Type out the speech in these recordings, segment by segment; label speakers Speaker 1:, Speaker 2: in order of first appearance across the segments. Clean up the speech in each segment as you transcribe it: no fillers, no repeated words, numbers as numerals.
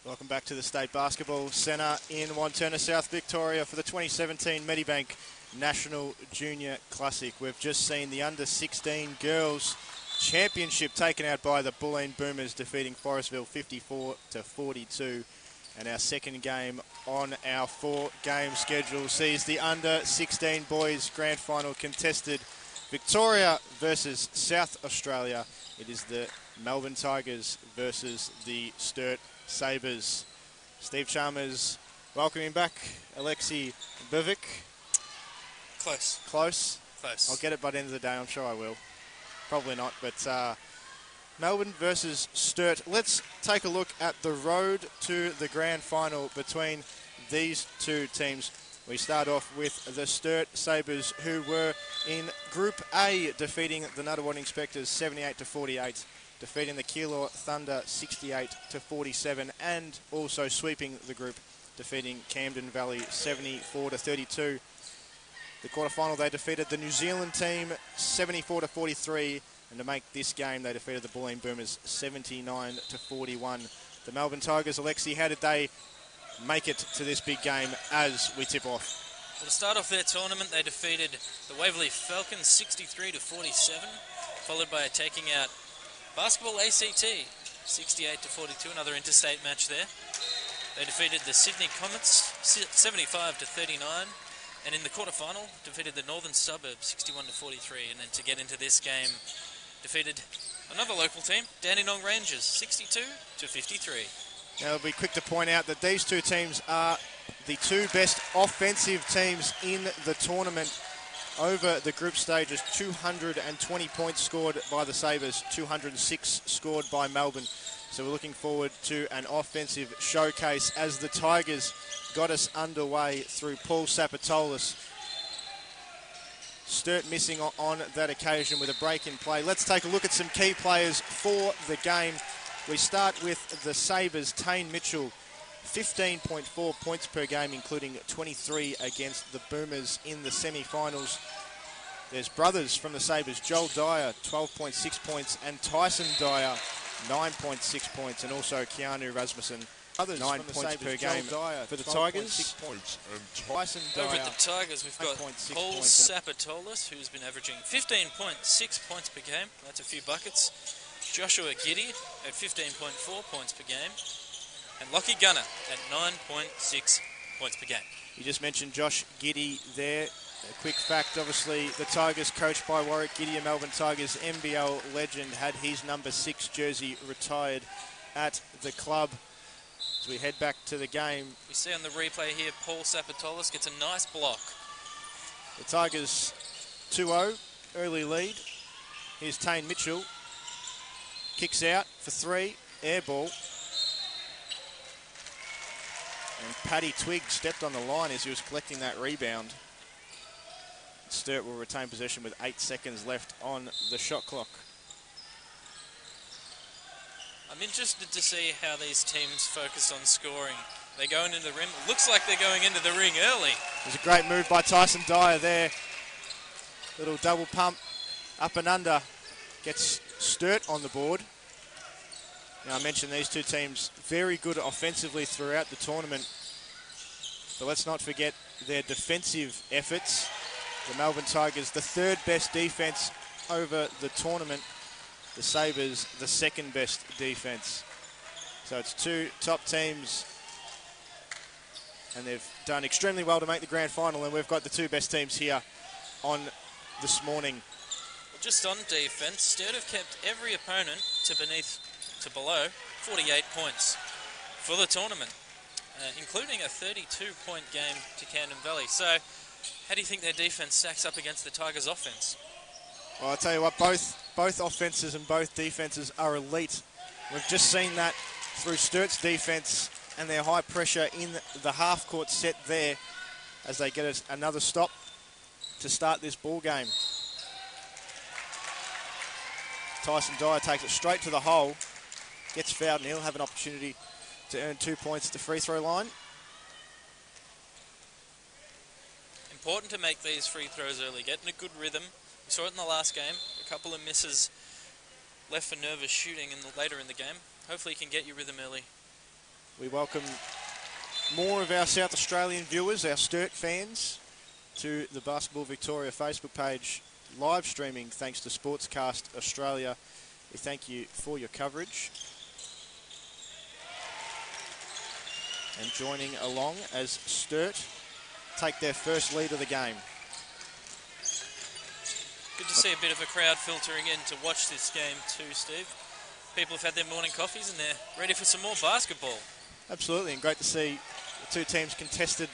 Speaker 1: Welcome back to the State Basketball Centre in Wantirna, South Victoria for the 2017 Medibank National Junior Classic. We've just seen the under-16 girls championship taken out by the Bulleen Boomers, defeating Forestville 54-42. And our second game on our 4-game schedule sees the under-16 boys grand final contested, Victoria versus South Australia. It is the Melbourne Tigers versus the Sturt Sabres. Steve Chalmers welcoming back Alexi Bivik.
Speaker 2: Close.
Speaker 1: Close?
Speaker 2: Close.
Speaker 1: I'll get it by the end of the day, I'm sure I will. Probably not, but Melbourne versus Sturt. Let's take a look at the road to the grand final between these two teams. We start off with the Sturt Sabres, who were in Group A, defeating the Nunawading Spectres 78-48. Defeating the Keilor Thunder 68-47, and also sweeping the group, defeating Camden Valley 74-32. The quarterfinal, they defeated the New Zealand team 74-43, and to make this game, they defeated the Bulleen Boomers 79-41. The Melbourne Tigers, Alexi, how did they make it to this big game as we tip off?
Speaker 2: Well, to start off their tournament, they defeated the Waverley Falcons 63-47, followed by taking out Basketball ACT 68-42, another interstate match there. They defeated the Sydney Comets 75-39, and in the quarterfinal defeated the Northern Suburbs 61-43, and then to get into this game defeated another local team, Dandenong Rangers 62-53.
Speaker 1: Now, I'll be quick to point out that these two teams are the two best offensive teams in the tournament. Over the group stages, 220 points scored by the Sabres, 206 scored by Melbourne. So we're looking forward to an offensive showcase as the Tigers got us underway through Paul Sapatolis. Sturt missing on that occasion with a break in play. Let's take a look at some key players for the game. We start with the Sabres, Tane Mitchell, 15.4 points per game, including 23 against the Boomers in the semi-finals. There's brothers from the Sabres, Joel Dyer, 12.6 points, and Tyson Dyer, 9.6 points, and also Keanu Rasmussen, 9 points per game for the Tigers. Tyson Dyer,
Speaker 2: over at the Tigers, we've got Paul Sapatolis, who's been averaging 15.6 points per game. That's a few buckets. Joshua Giddy at 15.4 points per game. And Lockie Gunner at 9.6 points per game.
Speaker 1: You just mentioned Josh Giddy there. A quick fact, obviously, the Tigers, coached by Warwick Giddy, a Melbourne Tigers NBL legend, had his number 6 jersey retired at the club. As we head back to the game,
Speaker 2: we see on the replay here, Paul Sapatolis gets a nice block.
Speaker 1: The Tigers 2-0, early lead. Here's Tane Mitchell. Kicks out for 3, air ball. And Paddy Twigg stepped on the line as he was collecting that rebound. Sturt will retain possession with 8 seconds left on the shot clock.
Speaker 2: I'm interested to see how these teams focus on scoring. They're going into the rim. It looks like they're going into the ring early.
Speaker 1: There's a great move by Tyson Dyer there. Little double pump up and under. Gets Sturt on the board. Now, I mentioned these two teams very good offensively throughout the tournament, but let's not forget their defensive efforts. The Melbourne Tigers, the 3rd best defense over the tournament. The Sabres, the 2nd best defense. So it's two top teams, and they've done extremely well to make the grand final, and we've got the 2 best teams here on this morning.
Speaker 2: Well, just on defense, Sturt have kept every opponent to below 48 points for the tournament, including a 32-point game to Camden Valley. So, how do you think their defense stacks up against the Tigers' offense?
Speaker 1: Well, I'll tell you what, both offenses and both defenses are elite. We've just seen that through Sturt's defense and their high pressure in the half-court set there as they get us another stop to start this ball game. Tyson Dyer takes it straight to the hole. Gets fouled, and he'll have an opportunity to earn 2 points at the free throw line.
Speaker 2: Important to make these free throws early, get in a good rhythm. We saw it in the last game, a couple of misses left for nervous shooting later in the game. Hopefully you can get your rhythm early.
Speaker 1: We welcome more of our South Australian viewers, our Sturt fans, to the Basketball Victoria Facebook page, live streaming thanks to Sportscast Australia. We thank you for your coverage. And joining along as Sturt take their first lead of the game.
Speaker 2: Good to see a bit of a crowd filtering in to watch this game too, Steve. People have had their morning coffees and they're ready for some more basketball.
Speaker 1: Absolutely, and great to see the two teams contested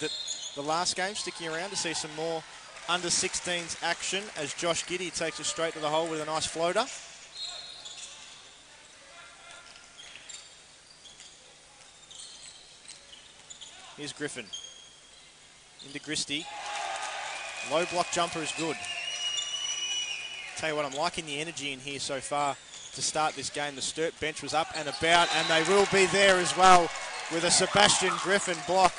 Speaker 1: the last game, sticking around to see some more under-16s action as Josh Giddy takes it straight to the hole with a nice floater. Here's Griffin. Into Christie. Low block jumper is good. Tell you what, I'm liking the energy in here so far to start this game. The Sturt bench was up and about, and they will be there as well with a Sebastian Griffin block.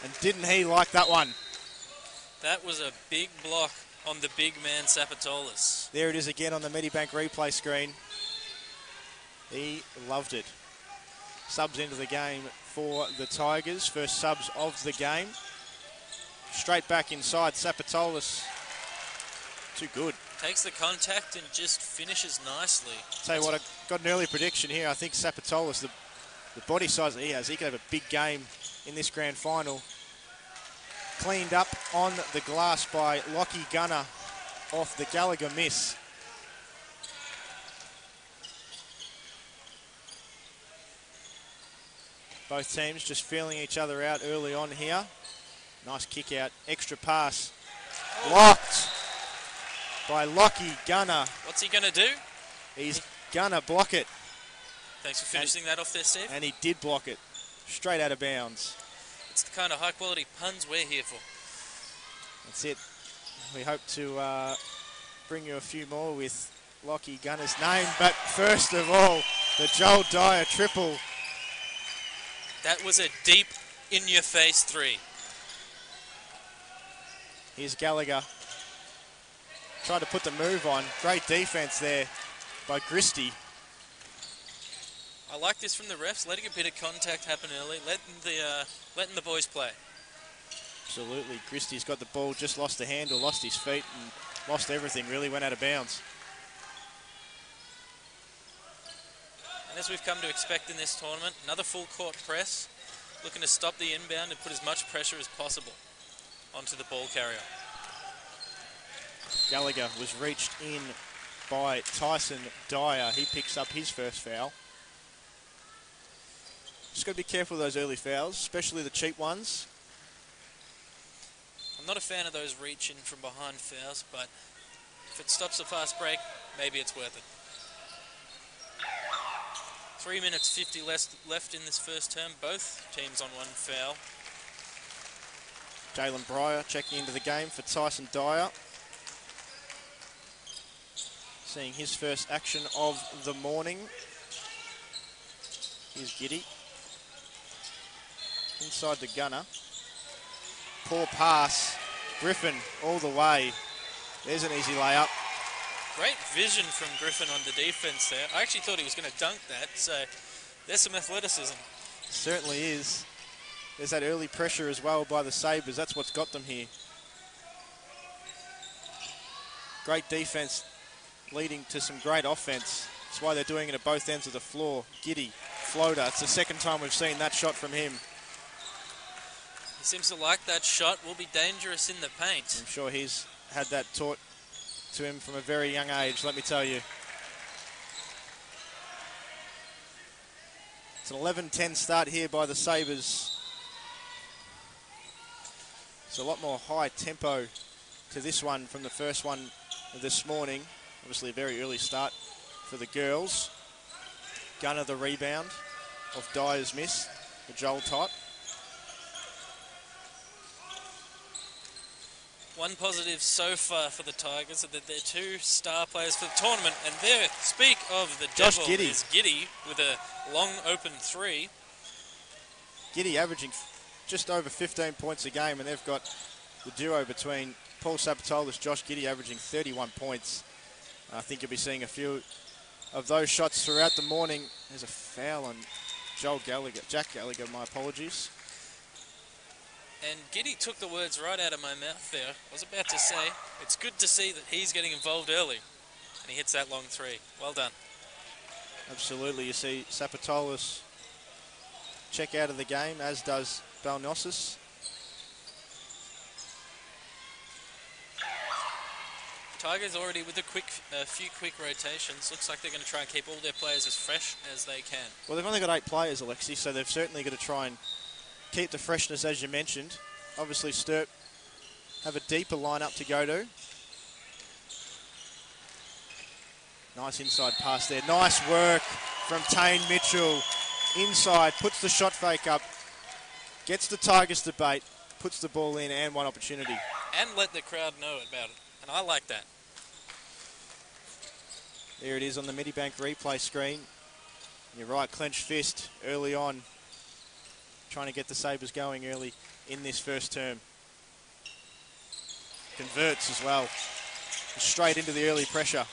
Speaker 1: And didn't he like that one?
Speaker 2: That was a big block on the big man Sapatolis.
Speaker 1: There it is again on the Medibank replay screen. He loved it. Subs into the game for the Tigers. First subs of the game. Straight back inside, Sapatolis. Too good.
Speaker 2: Takes the contact and just finishes nicely.
Speaker 1: Tell you what, I got an early prediction here. I think Sapatolis, the body size that he has, he could have a big game in this grand final. Cleaned up on the glass by Lockie Gunner off the Gallagher miss. Both teams just feeling each other out early on here. Nice kick out, extra pass. Blocked by Lockie Gunner.
Speaker 2: What's he going to do?
Speaker 1: He's gonna block it.
Speaker 2: Thanks for finishing that off there, Steve.
Speaker 1: And he did block it. Straight out of bounds.
Speaker 2: It's the kind of high-quality puns we're here for.
Speaker 1: That's it. We hope to bring you a few more with Lockie Gunner's name. But first of all, the Joel Dyer triple.
Speaker 2: That was a deep, in-your-face three.
Speaker 1: Here's Gallagher. Tried to put the move on. Great defense there by Christie.
Speaker 2: I like this from the refs, letting a bit of contact happen early, letting the boys play.
Speaker 1: Absolutely. Christie's got the ball, just lost the handle, lost his feet, and lost everything, really, went out of bounds.
Speaker 2: And as we've come to expect in this tournament, another full court press, looking to stop the inbound and put as much pressure as possible onto the ball carrier.
Speaker 1: Gallagher was reached in by Tyson Dyer. He picks up his first foul. Just got to be careful of those early fouls, especially the cheap ones.
Speaker 2: I'm not a fan of those reach in from behind fouls, but if it stops a fast break, maybe it's worth it. 3 minutes 50 left in this first term. Both teams on one foul.
Speaker 1: Jalen Breyer checking into the game for Tyson Dyer. Seeing his first action of the morning. Here's Giddy. Inside the Gunner. Poor pass. Griffin all the way. There's an easy layup.
Speaker 2: Great vision from Griffin on the defense there. I actually thought he was going to dunk that, so there's some athleticism.
Speaker 1: Certainly is. There's that early pressure as well by the Sabres. That's what's got them here. Great defense leading to some great offense. That's why they're doing it at both ends of the floor. Giddy, floater. It's the second time we've seen that shot from him.
Speaker 2: He seems to like that shot. Will be dangerous in the paint.
Speaker 1: I'm sure he's had that taught to him from a very young age, let me tell you. It's an 11-10 start here by the Sabres. It's a lot more high tempo to this one from the first one this morning. Obviously a very early start for the girls. Gunner the rebound of Dyer's miss, the Joel type.
Speaker 2: One positive so far for the Tigers is that they're two star players for the tournament, and there, speak of the
Speaker 1: Josh
Speaker 2: devil,
Speaker 1: Giddy.
Speaker 2: is Giddy with a long open three.
Speaker 1: Giddy averaging just over 15 points a game, and they've got the duo between Paul Sapatolis, Josh Giddy averaging 31 points. I think you'll be seeing a few of those shots throughout the morning. There's a foul on Jack Gallagher, my apologies.
Speaker 2: And Giddy took the words right out of my mouth there. I was about to say, it's good to see that he's getting involved early. And he hits that long three. Well done.
Speaker 1: Absolutely. You see Sapatolis check out of the game, as does Balnosis.
Speaker 2: Tigers already with a few quick rotations. Looks like they're going to try and keep all their players as fresh as they can.
Speaker 1: Well, they've only got 8 players, Alexi, so they've certainly got to try and keep the freshness, as you mentioned. Obviously, Sturt have a deeper lineup to go to. Nice inside pass there. Nice work from Tane Mitchell. Inside, puts the shot fake up, gets the Tigers to bait, puts the ball in, and one opportunity.
Speaker 2: And let the crowd know about it. And I like that.
Speaker 1: There it is on the Medibank replay screen. You're right, clenched fist early on. Trying to get the Sabres going early in this first term. Converts as well. Straight into the early pressure.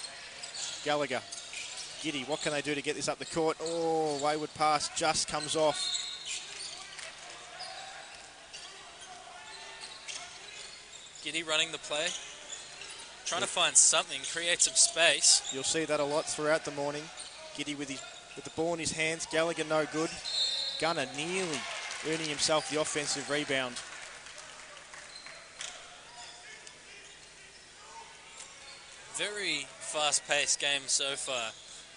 Speaker 1: Gallagher. Giddy, what can they do to get this up the court? Oh, wayward pass just comes off.
Speaker 2: Giddy running the play. Trying to find something, create some space.
Speaker 1: You'll see that a lot throughout the morning. Giddy with the ball in his hands. Gallagher no good. Gunner nearly earning himself the offensive rebound.
Speaker 2: Very fast-paced game so far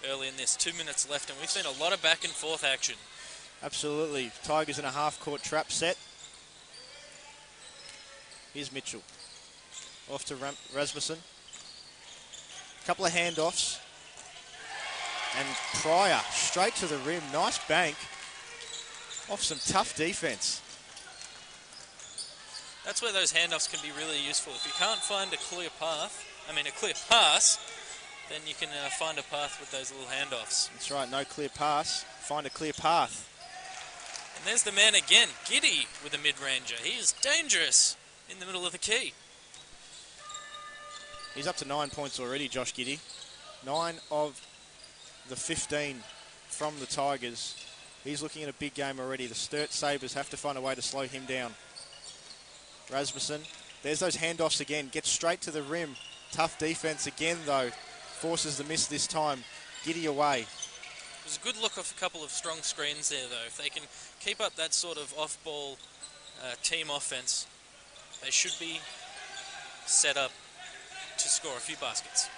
Speaker 2: early in this. 2 minutes left, and we've seen a lot of back and forth action.
Speaker 1: Absolutely. Tigers in a half-court trap set. Here's Mitchell. Off to Rasmussen. Couple of handoffs. And Pryor straight to the rim. Nice bank. Off some tough defense.
Speaker 2: That's where those handoffs can be really useful. If you can't find a clear path, a clear pass, then you can find a path with those little handoffs.
Speaker 1: That's right, no clear pass. Find a clear path.
Speaker 2: And there's the man again, Giddy with a mid-ranger. He is dangerous in the middle of the key.
Speaker 1: He's up to 9 points already, Josh Giddy. 9 of the 15 from the Tigers. He's looking at a big game already. The Sturt Sabres have to find a way to slow him down. Rasmussen, there's those handoffs again. Gets straight to the rim. Tough defense again, though. Forces the miss this time. Giddy away.
Speaker 2: It was a good look of a couple of strong screens there, though. If they can keep up that sort of off-ball team offense, they should be set up to score a few baskets.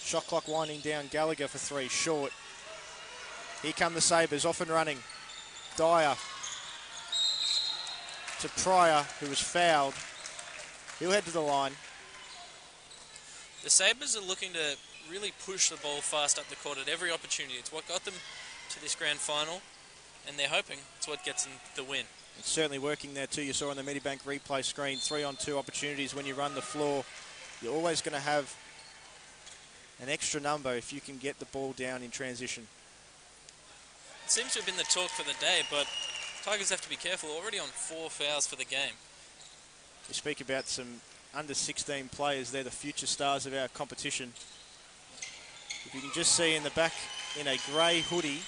Speaker 1: Shot clock winding down. Gallagher for 3, short. Here come the Sabres, off and running. Dyer to Pryor, who was fouled. He'll head to the line.
Speaker 2: The Sabres are looking to really push the ball fast up the court at every opportunity. It's what got them to this grand final, and they're hoping it's what gets them the win.
Speaker 1: It's certainly working there too. You saw on the Medibank replay screen, 3-on-2 opportunities when you run the floor. You're always going to have an extra number if you can get the ball down in transition.
Speaker 2: It seems to have been the talk for the day, but Tigers have to be careful. Already on 4 fouls for the game.
Speaker 1: We speak about some under 16 players. They're the future stars of our competition. If you can just see in the back in a grey hoodie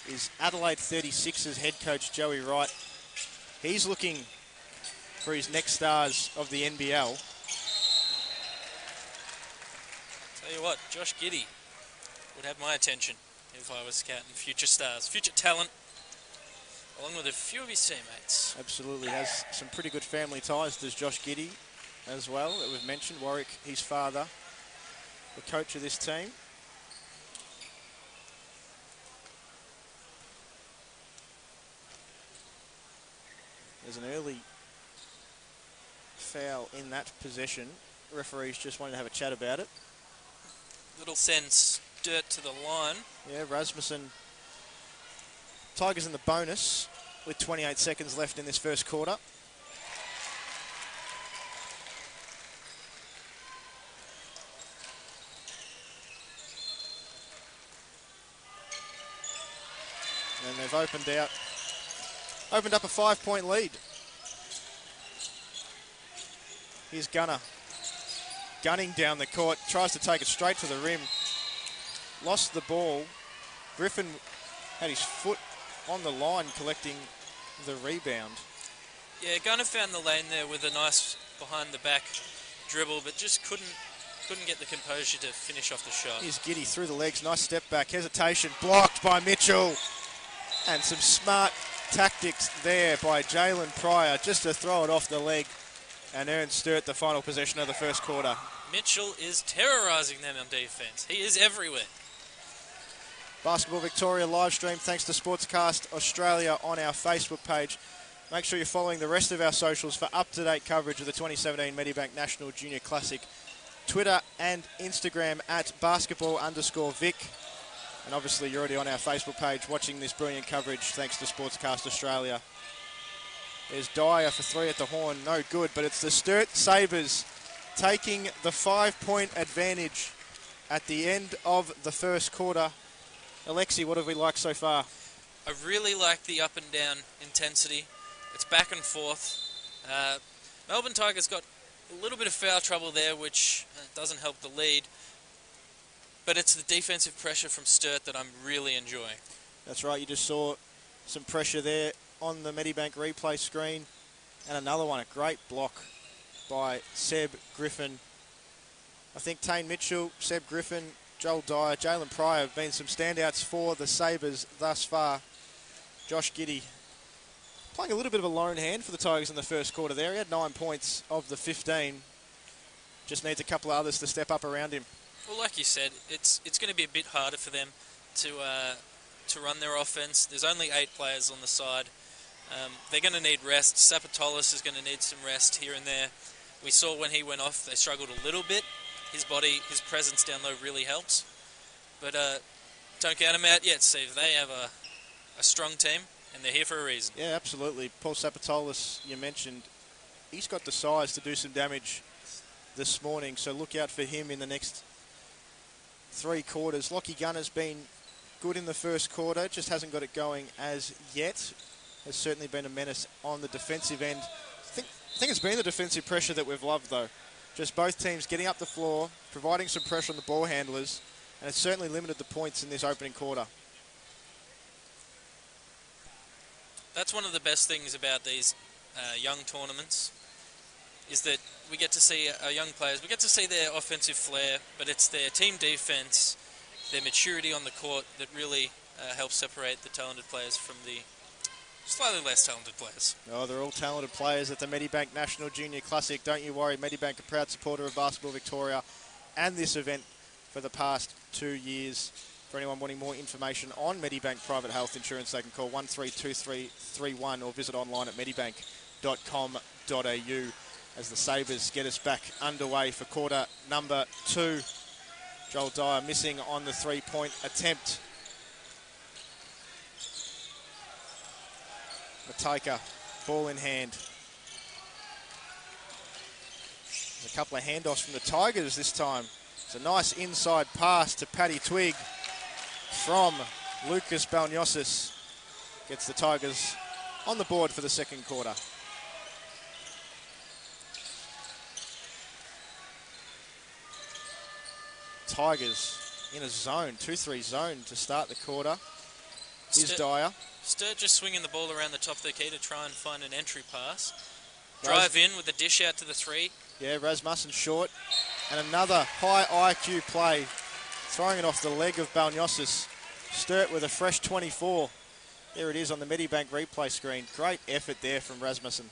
Speaker 1: is Adelaide 36's head coach Joey Wright. He's looking for his next stars of the NBL.
Speaker 2: Tell you what, Josh Giddy would have my attention if I was scouting future stars, future talent, along with a few of his teammates.
Speaker 1: Absolutely, has some pretty good family ties, does Josh Giddy as well, that we've mentioned. Warwick, his father, the coach of this team. There's an early foul in that possession. Referees just wanted to have a chat about it.
Speaker 2: Little sends dirt to the line.
Speaker 1: Yeah, Rasmussen. Tigers in the bonus with 28 seconds left in this first quarter. And they've opened up a 5-point lead. Here's Gunner. Gunning down the court, tries to take it straight to the rim. Lost the ball. Griffin Had his foot on the line collecting the rebound.
Speaker 2: Yeah, Gunner found the lane there with a nice behind-the-back dribble, but just couldn't get the composure to finish off the shot.
Speaker 1: Here's Giddy through the legs. Nice step back. Hesitation blocked by Mitchell. And some smart tactics there by Jalen Pryor just to throw it off the leg and earn Sturt the final possession of the first quarter.
Speaker 2: Mitchell is terrorising them on defence. He is everywhere.
Speaker 1: Basketball Victoria live stream thanks to Sportscast Australia on our Facebook page. Make sure you're following the rest of our socials for up-to-date coverage of the 2017 Medibank National Junior Classic. Twitter and Instagram at basketball_Vic. And obviously you're already on our Facebook page watching this brilliant coverage thanks to Sportscast Australia. There's Dyer for three at the horn. No good, but it's the Sturt Sabres taking the 5-point advantage at the end of the first quarter. Alexi, what have we liked so far?
Speaker 2: I really like the up and down intensity. It's back and forth. Melbourne Tigers got a little bit of foul trouble there, which doesn't help the lead. But it's the defensive pressure from Sturt that I'm really enjoying. That's
Speaker 1: right, you just saw some pressure there on the Medibank replay screen. And another one, a great block by Seb Griffin. I think Tane Mitchell, Seb Griffin, Joel Dyer, Jalen Pryor have been some standouts for the Sabres thus far. Josh Giddy playing a little bit of a lone hand for the Tigers in the first quarter there. He had 9 points of the 15. Just needs a couple of others to step up around him.
Speaker 2: Well, like you said, it's going to be a bit harder for them to run their offense. There's only 8 players on the side. They're going to need rest. Sapatolis is going to need some rest here and there. We saw when he went off, they struggled a little bit. His body, his presence down low really helps. But don't count them out yet, Steve. They have a strong team, and they're here for a reason.
Speaker 1: Yeah, absolutely. Paul Sapatolis, you mentioned, he's got the size to do some damage this morning, so look out for him in the next 3 quarters. Lockie Gunner's been good in the first quarter, just hasn't got it going as yet. Has certainly been a menace on the defensive end. I think it's been the defensive pressure that we've loved, though. Just both teams getting up the floor, providing some pressure on the ball handlers, and it's certainly limited the points in this opening quarter.
Speaker 2: That's one of the best things about these young tournaments, is that we get to see our young players, we get to see their offensive flair, but it's their team defense, their maturity on the court that really helps separate the talented players from the slightly less talented players.
Speaker 1: Oh, they're all talented players at the Medibank National Junior Classic. Don't you worry, Medibank, a proud supporter of Basketball Victoria and this event for the past 2 years. For anyone wanting more information on Medibank Private Health Insurance, they can call 132331 or visit online at medibank.com.au as the Sabres get us back underway for quarter number 2. Joel Dyer missing on the 3-point attempt. Matejka, ball in hand. There's a couple of handoffs from the Tigers this time. It's a nice inside pass to Paddy Twigg from Lucas Balniosis. Gets the Tigers on the board for the second quarter. Tigers in a zone, 2-3 zone to start the quarter. Here's Dyer.
Speaker 2: Sturt just swinging the ball around the top of the key to try and find an entry pass. Drive in with a dish out to the 3.
Speaker 1: Yeah, Rasmussen short. And another high IQ play, throwing it off the leg of Balniosis. Sturt with a fresh 24. There it is on the Medibank replay screen. Great effort there from Rasmussen.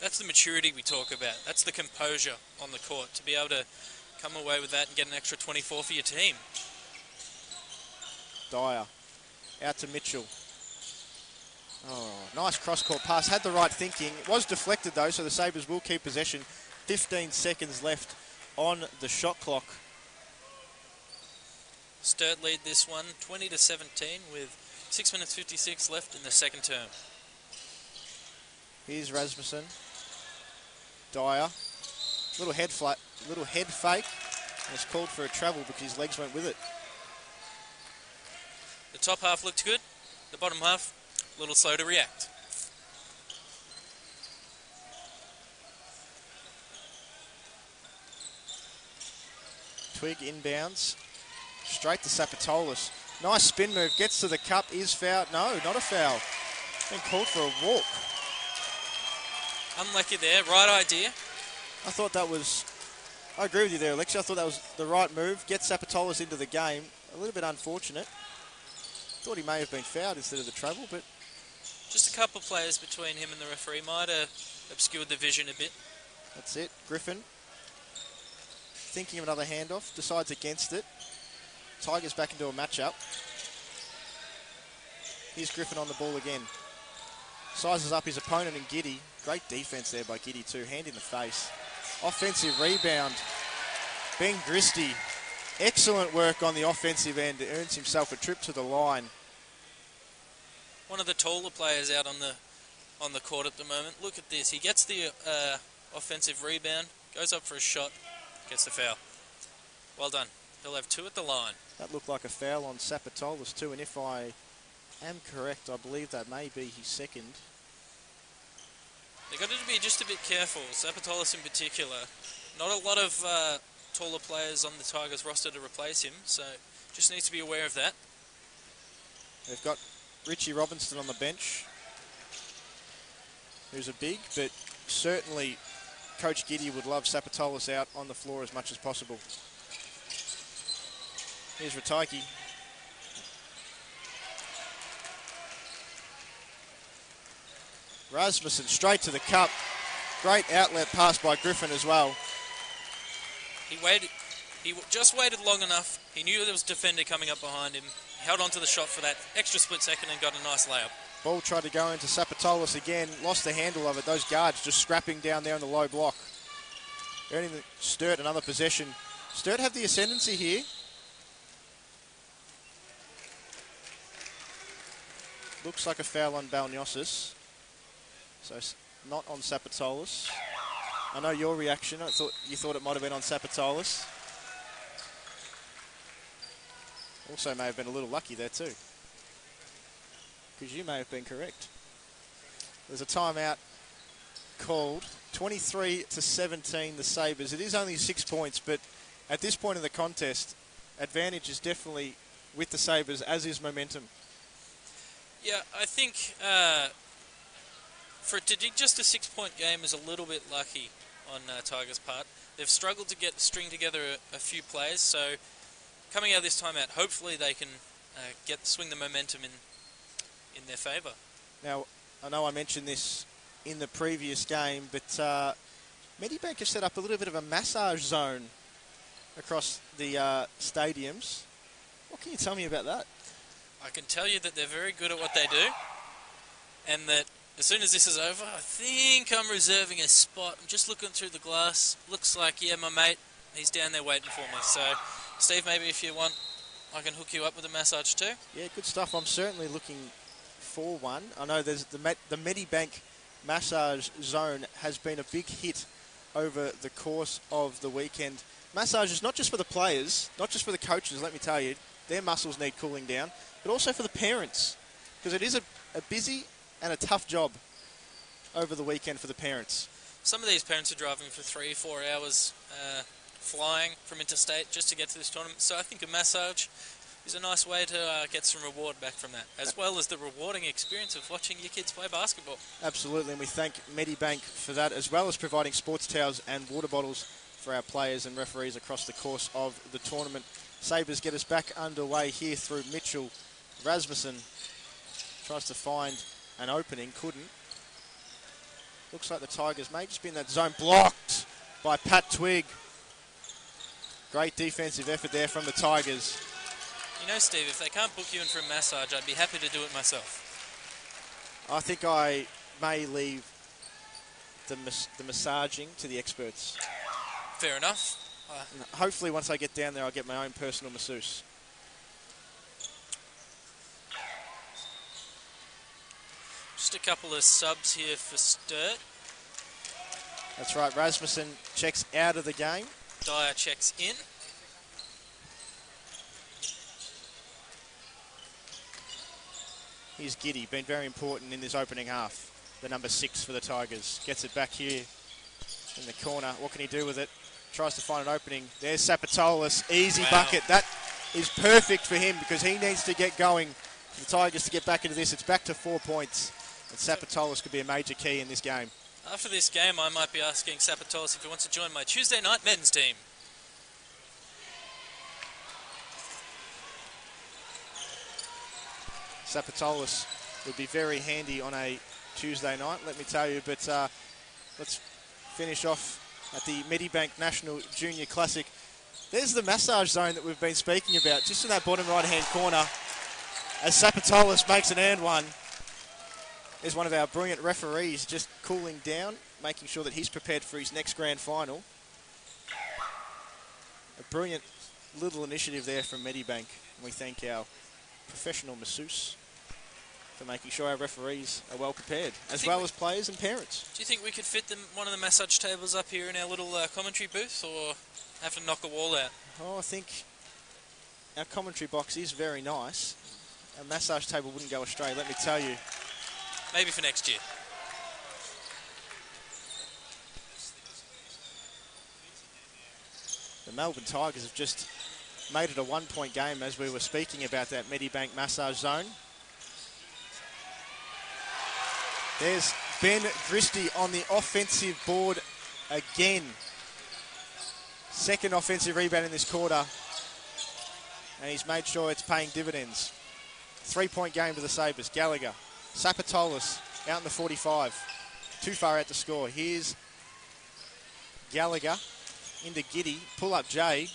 Speaker 2: That's the maturity we talk about. That's the composure on the court, to be able to come away with that and get an extra 24 for your team.
Speaker 1: Dyer out to Mitchell. Oh, nice cross-court pass. Had the right thinking. It was deflected, though, so the Sabres will keep possession. 15 seconds left on the shot clock.
Speaker 2: Sturt lead this one 20-17 with 6 minutes 56 left in the second term.
Speaker 1: Here's Rasmussen. Dyer. Little head fake. And it's called for a travel because his legs went with it.
Speaker 2: The top half looked good. The bottom half, a little slow to react.
Speaker 1: Twig inbounds. Straight to Sapatolis. Nice spin move. Gets to the cup. Is foul. No, not a foul. Been called for a walk.
Speaker 2: Unlucky there. Right idea.
Speaker 1: I thought that was... I agree with you there, Alexia. I thought that was the right move. Get Sapatolis into the game. A little bit unfortunate. Thought he may have been fouled instead of the travel, but...
Speaker 2: Just a couple of players between him and the referee might have obscured the vision a bit.
Speaker 1: That's it. Griffin, thinking of another handoff, decides against it. Tigers back into a matchup. Here's Griffin on the ball again. Sizes up his opponent and Giddy. Great defense there by Giddy too. Hand in the face. Offensive rebound. Ben Gristy. Excellent work on the offensive end. Earns himself a trip to the line.
Speaker 2: One of the taller players out on the court at the moment. Look at this. He gets the offensive rebound, goes up for a shot, gets the foul. Well done. He'll have 2 at the line.
Speaker 1: That looked like a foul on Sapatolis too, and if I am correct, I believe that may be his second.
Speaker 2: They've got to be just a bit careful, Sapatolis in particular. Not a lot of taller players on the Tigers roster to replace him, so just needs to be aware of that.
Speaker 1: They've got Richie Robinson on the bench, who's a big, but certainly Coach Giddy would love Sapatolis out on the floor as much as possible. Here's Rataiki. Rasmussen straight to the cup. Great outlet pass by Griffin as well.
Speaker 2: He just waited long enough. He knew there was a defender coming up behind him. He held on to the shot for that extra split second and got a nice layup.
Speaker 1: Ball tried to go into Sapatolis again. Lost the handle of it. Those guards just scrapping down there in the low block. Earning Sturt another possession. Sturt have the ascendancy here. Looks like a foul on Balniosis. So not on Sapatolis. I know your reaction. You thought it might have been on Sapatolis. Also may have been a little lucky there too, because you may have been correct. There's a timeout called. 23-17 the Sabres. It is only 6 points, but at this point in the contest, advantage is definitely with the Sabres, as is momentum.
Speaker 2: Yeah, I think for it to be just a 6-point game is a little bit lucky on Tigers' part. They've struggled to string together a few plays, so coming out of this timeout, hopefully they can swing the momentum in their favour. Now,
Speaker 1: I know I mentioned this in the previous game, but Medibank have set up a little bit of a massage zone across the stadiums. What can you tell me about that?
Speaker 2: I can tell you that they're very good at what they do, and that as soon as this is over, I think I'm reserving a spot. I'm just looking through the glass. Looks like, yeah, my mate, he's down there waiting for me. So, Steve, maybe if you want, I can hook you up with a massage too.
Speaker 1: Yeah, good stuff. I'm certainly looking for one. I know there's the Medibank massage zone has been a big hit over the course of the weekend. Massages not just for the players, not just for the coaches, let me tell you, their muscles need cooling down, but also for the parents, because it is a busy and a tough job over the weekend for the parents.
Speaker 2: Some of these parents are driving for 3-4 hours flying from interstate just to get to this tournament, so I think a massage is a nice way to get some reward back from that, as well as the rewarding experience of watching your kids play basketball.
Speaker 1: Absolutely, and we thank Medibank for that, as well as providing sports towels and water bottles for our players and referees across the course of the tournament. Sabres get us back underway here through Mitchell. Rasmussen tries to find an opening, couldn't. Looks like the Tigers may just be in that zone. Blocked by Pat Twigg. Great defensive effort there from the Tigers.
Speaker 2: You know, Steve, if they can't book you in for a massage, I'd be happy to do it myself.
Speaker 1: I think I may leave the massaging to the experts.
Speaker 2: Fair enough.
Speaker 1: Hopefully once I get down there, I'll get my own personal masseuse.
Speaker 2: Just a couple of subs here for Sturt.
Speaker 1: That's right, Rasmussen checks out of the game.
Speaker 2: Dyer checks in.
Speaker 1: Here's Giddy, been very important in this opening half. The number 6 for the Tigers. Gets it back here in the corner. What can he do with it? Tries to find an opening. There's Sapatolis. Easy bucket. That is perfect for him because he needs to get going for the Tigers to get back into this. It's back to 4 points, and Sapatolis could be a major key in this game.
Speaker 2: After this game, I might be asking Sapatolis if he wants to join my Tuesday night men's team.
Speaker 1: Sapatolis would be very handy on a Tuesday night, let me tell you. But let's finish off at the Medibank National Junior Classic. There's the massage zone that we've been speaking about, just in that bottom right-hand corner, as Sapatolis makes an and one. There's one of our brilliant referees just cooling down, making sure that he's prepared for his next grand final. A brilliant little initiative there from Medibank. And we thank our professional masseuse for making sure our referees are well prepared, as well as players and parents.
Speaker 2: Do you think we could fit one of the massage tables up here in our little commentary booth, or have to knock a wall out?
Speaker 1: Oh, I think our commentary box is very nice. A massage table wouldn't go astray, let me tell you.
Speaker 2: Maybe for next year.
Speaker 1: The Melbourne Tigers have just made it a 1-point game as we were speaking about that Medibank massage zone. There's Ben Christie on the offensive board again. Second offensive rebound in this quarter. And he's made sure it's paying dividends. 3-point game to the Sabres. Gallagher. Sapatolis out in the 45. Too far out to score. Here's Gallagher into Giddy. Pull up Jay.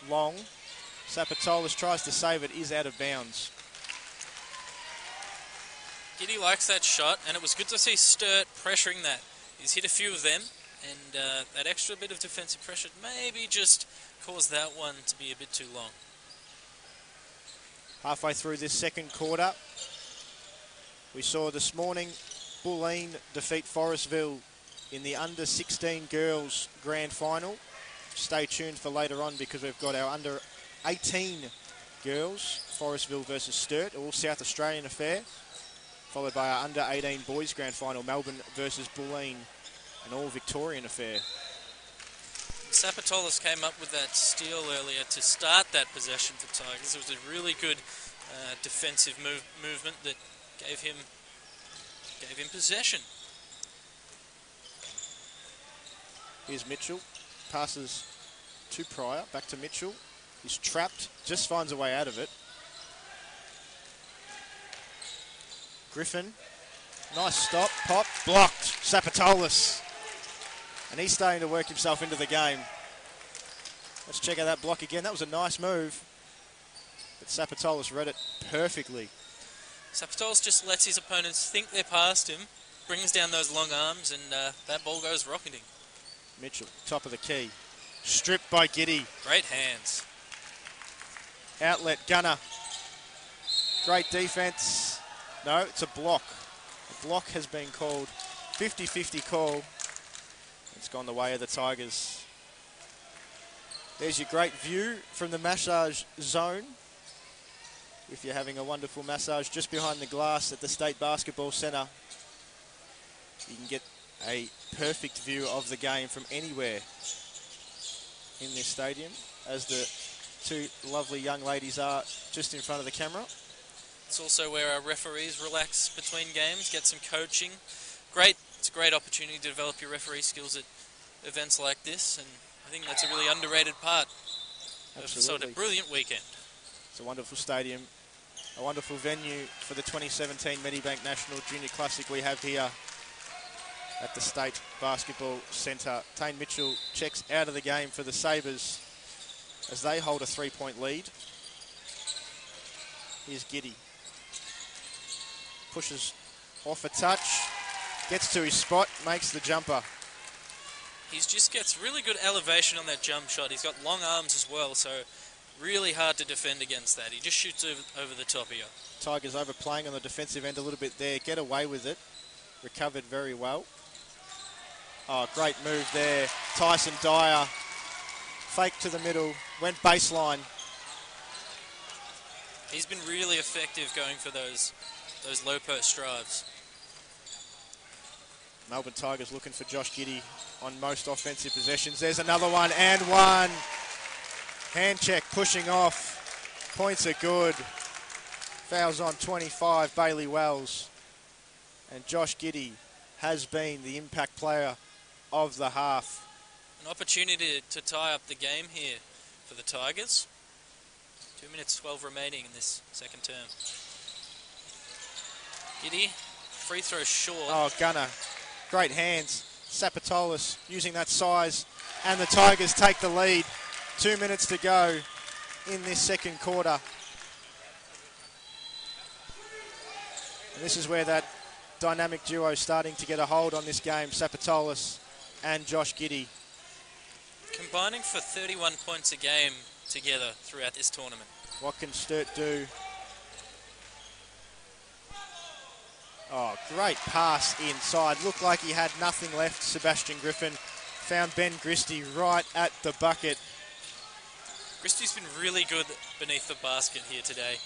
Speaker 1: Long. Sapatolis tries to save it. Is out of bounds.
Speaker 2: Giddy likes that shot, and it was good to see Sturt pressuring that. He's hit a few of them, and that extra bit of defensive pressure maybe just caused that one to be a bit too long.
Speaker 1: Halfway through this second quarter, we saw this morning Bulleen defeat Forestville in the under-16 girls grand final. Stay tuned for later on because we've got our under-18 girls, Forestville versus Sturt, all South Australian affair, followed by our under-18 boys grand final, Melbourne versus Bulleen, an all-Victorian affair.
Speaker 2: Sapatolis came up with that steal earlier to start that possession for Tigers. It was a really good defensive movement that gave him possession.
Speaker 1: Here's Mitchell, passes to Pryor, back to Mitchell. He's trapped, just finds a way out of it. Griffin, nice stop, pop, blocked. Sapatolis. And he's starting to work himself into the game. Let's check out that block again. That was a nice move. But Sapatolis read it perfectly.
Speaker 2: Sapatolis just lets his opponents think they're past him, brings down those long arms, and that ball goes rocketing.
Speaker 1: Mitchell, top of the key. Stripped by Giddy.
Speaker 2: Great hands.
Speaker 1: Outlet, Gunner. Great defense. No, it's a block. A block has been called. 50-50 call. It's gone the way of the Tigers. There's your great view from the massage zone. If you're having a wonderful massage just behind the glass at the State Basketball Centre, you can get a perfect view of the game from anywhere in this stadium, as the two lovely young ladies are just in front of the camera.
Speaker 2: It's also where our referees relax between games, get some coaching. It's a great opportunity to develop your referee skills at events like this, and I think that's a really underrated part of sort of a brilliant weekend.
Speaker 1: It's a wonderful stadium, a wonderful venue for the 2017 Medibank National Junior Classic we have here at the State Basketball Centre. Tane Mitchell checks out of the game for the Sabres as they hold a 3-point lead. Here's Giddy. Pushes off a touch, gets to his spot, makes the jumper.
Speaker 2: He just gets really good elevation on that jump shot. He's got long arms as well, so really hard to defend against that. He just shoots over the top of you.
Speaker 1: Tigers overplaying on the defensive end a little bit there. Get away with it. Recovered very well. Oh, great move there. Tyson Dyer. Fake to the middle. Went baseline.
Speaker 2: He's been really effective going for those low post drives.
Speaker 1: Melbourne Tigers looking for Josh Giddy on most offensive possessions. There's another one and one. Hand check pushing off. Points are good. Fouls on 25, Bailey Wells. And Josh Giddy has been the impact player of the half.
Speaker 2: An opportunity to tie up the game here for the Tigers. 2 minutes 12 remaining in this second term. Giddy, free throw short.
Speaker 1: Oh, Gunner, great hands. Sapatolis using that size, and the Tigers take the lead. 2 minutes to go in this second quarter. And this is where that dynamic duo is starting to get a hold on this game, Sapatolis and Josh Giddy.
Speaker 2: Combining for 31 points a game together throughout this tournament.
Speaker 1: What can Sturt do? Oh, great pass inside. Looked like he had nothing left, Sebastian Griffin. Found Ben Christie right at the bucket.
Speaker 2: Christie's been really good beneath the basket here today.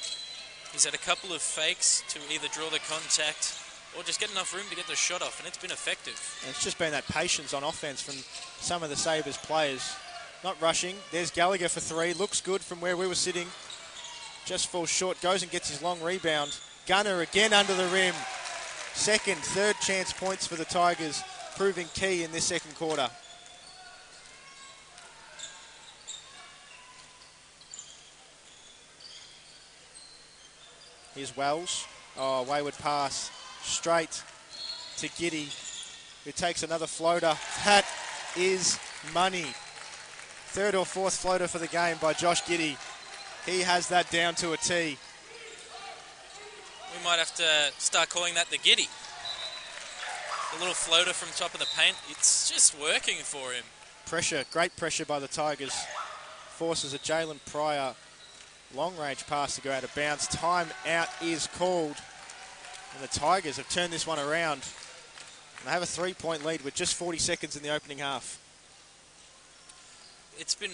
Speaker 2: He's had a couple of fakes to either draw the contact or just get enough room to get the shot off, and it's been effective.
Speaker 1: And it's just been that patience on offense from some of the Sabres players. Not rushing. There's Gallagher for three. Looks good from where we were sitting. Just falls short. Goes and gets his long rebound. Gunner again under the rim. Second, third chance points for the Tigers, proving key in this second quarter. Here's Wells. Oh, wayward pass. Straight to Giddy, who takes another floater. That is money. Third or fourth floater for the game by Josh Giddy. He has that down to a T.
Speaker 2: We might have to start calling that the Giddy. A little floater from top of the paint. It's just working for him.
Speaker 1: Pressure, great pressure by the Tigers. Forces a Jalen Pryor long-range pass to go out of bounds. Time out is called. And the Tigers have turned this one around. And they have a 3-point lead with just 40 seconds in the opening half.
Speaker 2: It's been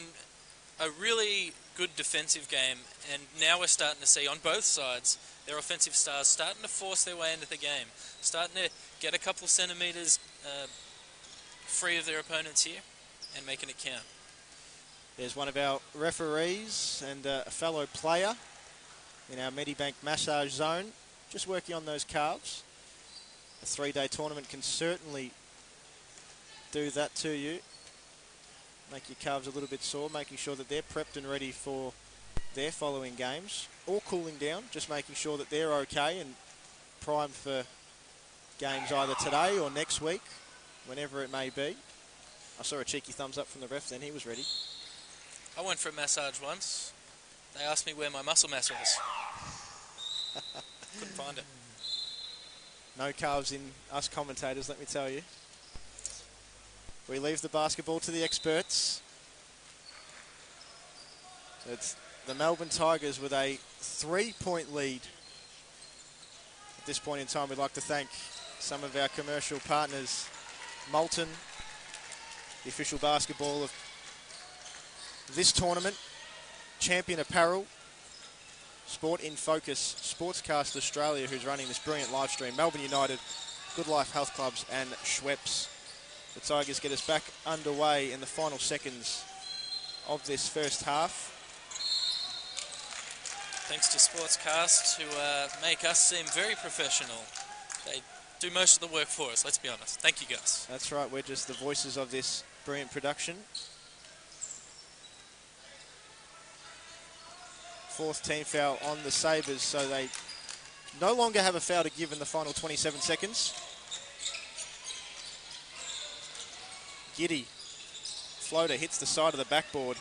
Speaker 2: a really good defensive game, and now we're starting to see on both sides their offensive stars starting to force their way into the game, starting to get a couple of centimetres free of their opponents here and making it count.
Speaker 1: There's one of our referees and a fellow player in our Medibank massage zone, just working on those calves. A 3-day tournament can certainly do that to you. Make your calves a little bit sore, making sure that they're prepped and ready for their following games, or cooling down, just making sure that they're okay and primed for games either today or next week, whenever it may be. I saw a cheeky thumbs up from the ref then, he was ready.
Speaker 2: I went for a massage once. They asked me where my muscle mass was. Couldn't find it.
Speaker 1: No calves in us commentators, let me tell you. We leave the basketball to the experts. It's the Melbourne Tigers with a 3-point lead. At this point in time, we'd like to thank some of our commercial partners. Moulton, the official basketball of this tournament. Champion Apparel. Sport in Focus, Sportscast Australia, who's running this brilliant live stream. Melbourne United, Good Life Health Clubs, and Schweppes. The Tigers get us back underway in the final seconds of this first half.
Speaker 2: Thanks to Sportscast, who make us seem very professional. They do most of the work for us, let's be honest. Thank you, guys.
Speaker 1: That's right, we're just the voices of this brilliant production. Fourth team foul on the Sabres, so they no longer have a foul to give in the final 27 seconds. Giddy, floater, hits the side of the backboard.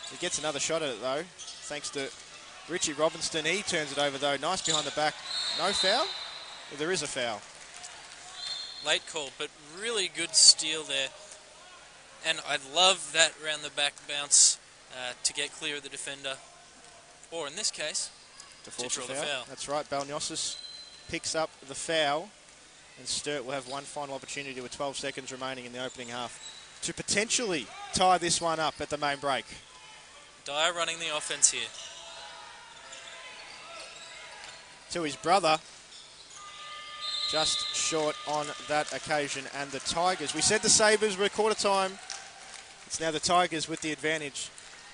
Speaker 1: He gets another shot at it though, thanks to Richie Robinson. He turns it over though, nice behind the back. No foul? Well, there is a foul.
Speaker 2: Late call, but really good steal there. And I love that round the back bounce to get clear of the defender. Or in this case,
Speaker 1: to force
Speaker 2: draw
Speaker 1: the
Speaker 2: the foul.
Speaker 1: That's right, Balniosis picks up the foul. And Sturt will have one final opportunity with 12 seconds remaining in the opening half to potentially tie this one up at the main break.
Speaker 2: Dyer running the offense here.
Speaker 1: To his brother. Just short on that occasion. And the Tigers, we said the Sabres were quarter time. It's now the Tigers with the advantage.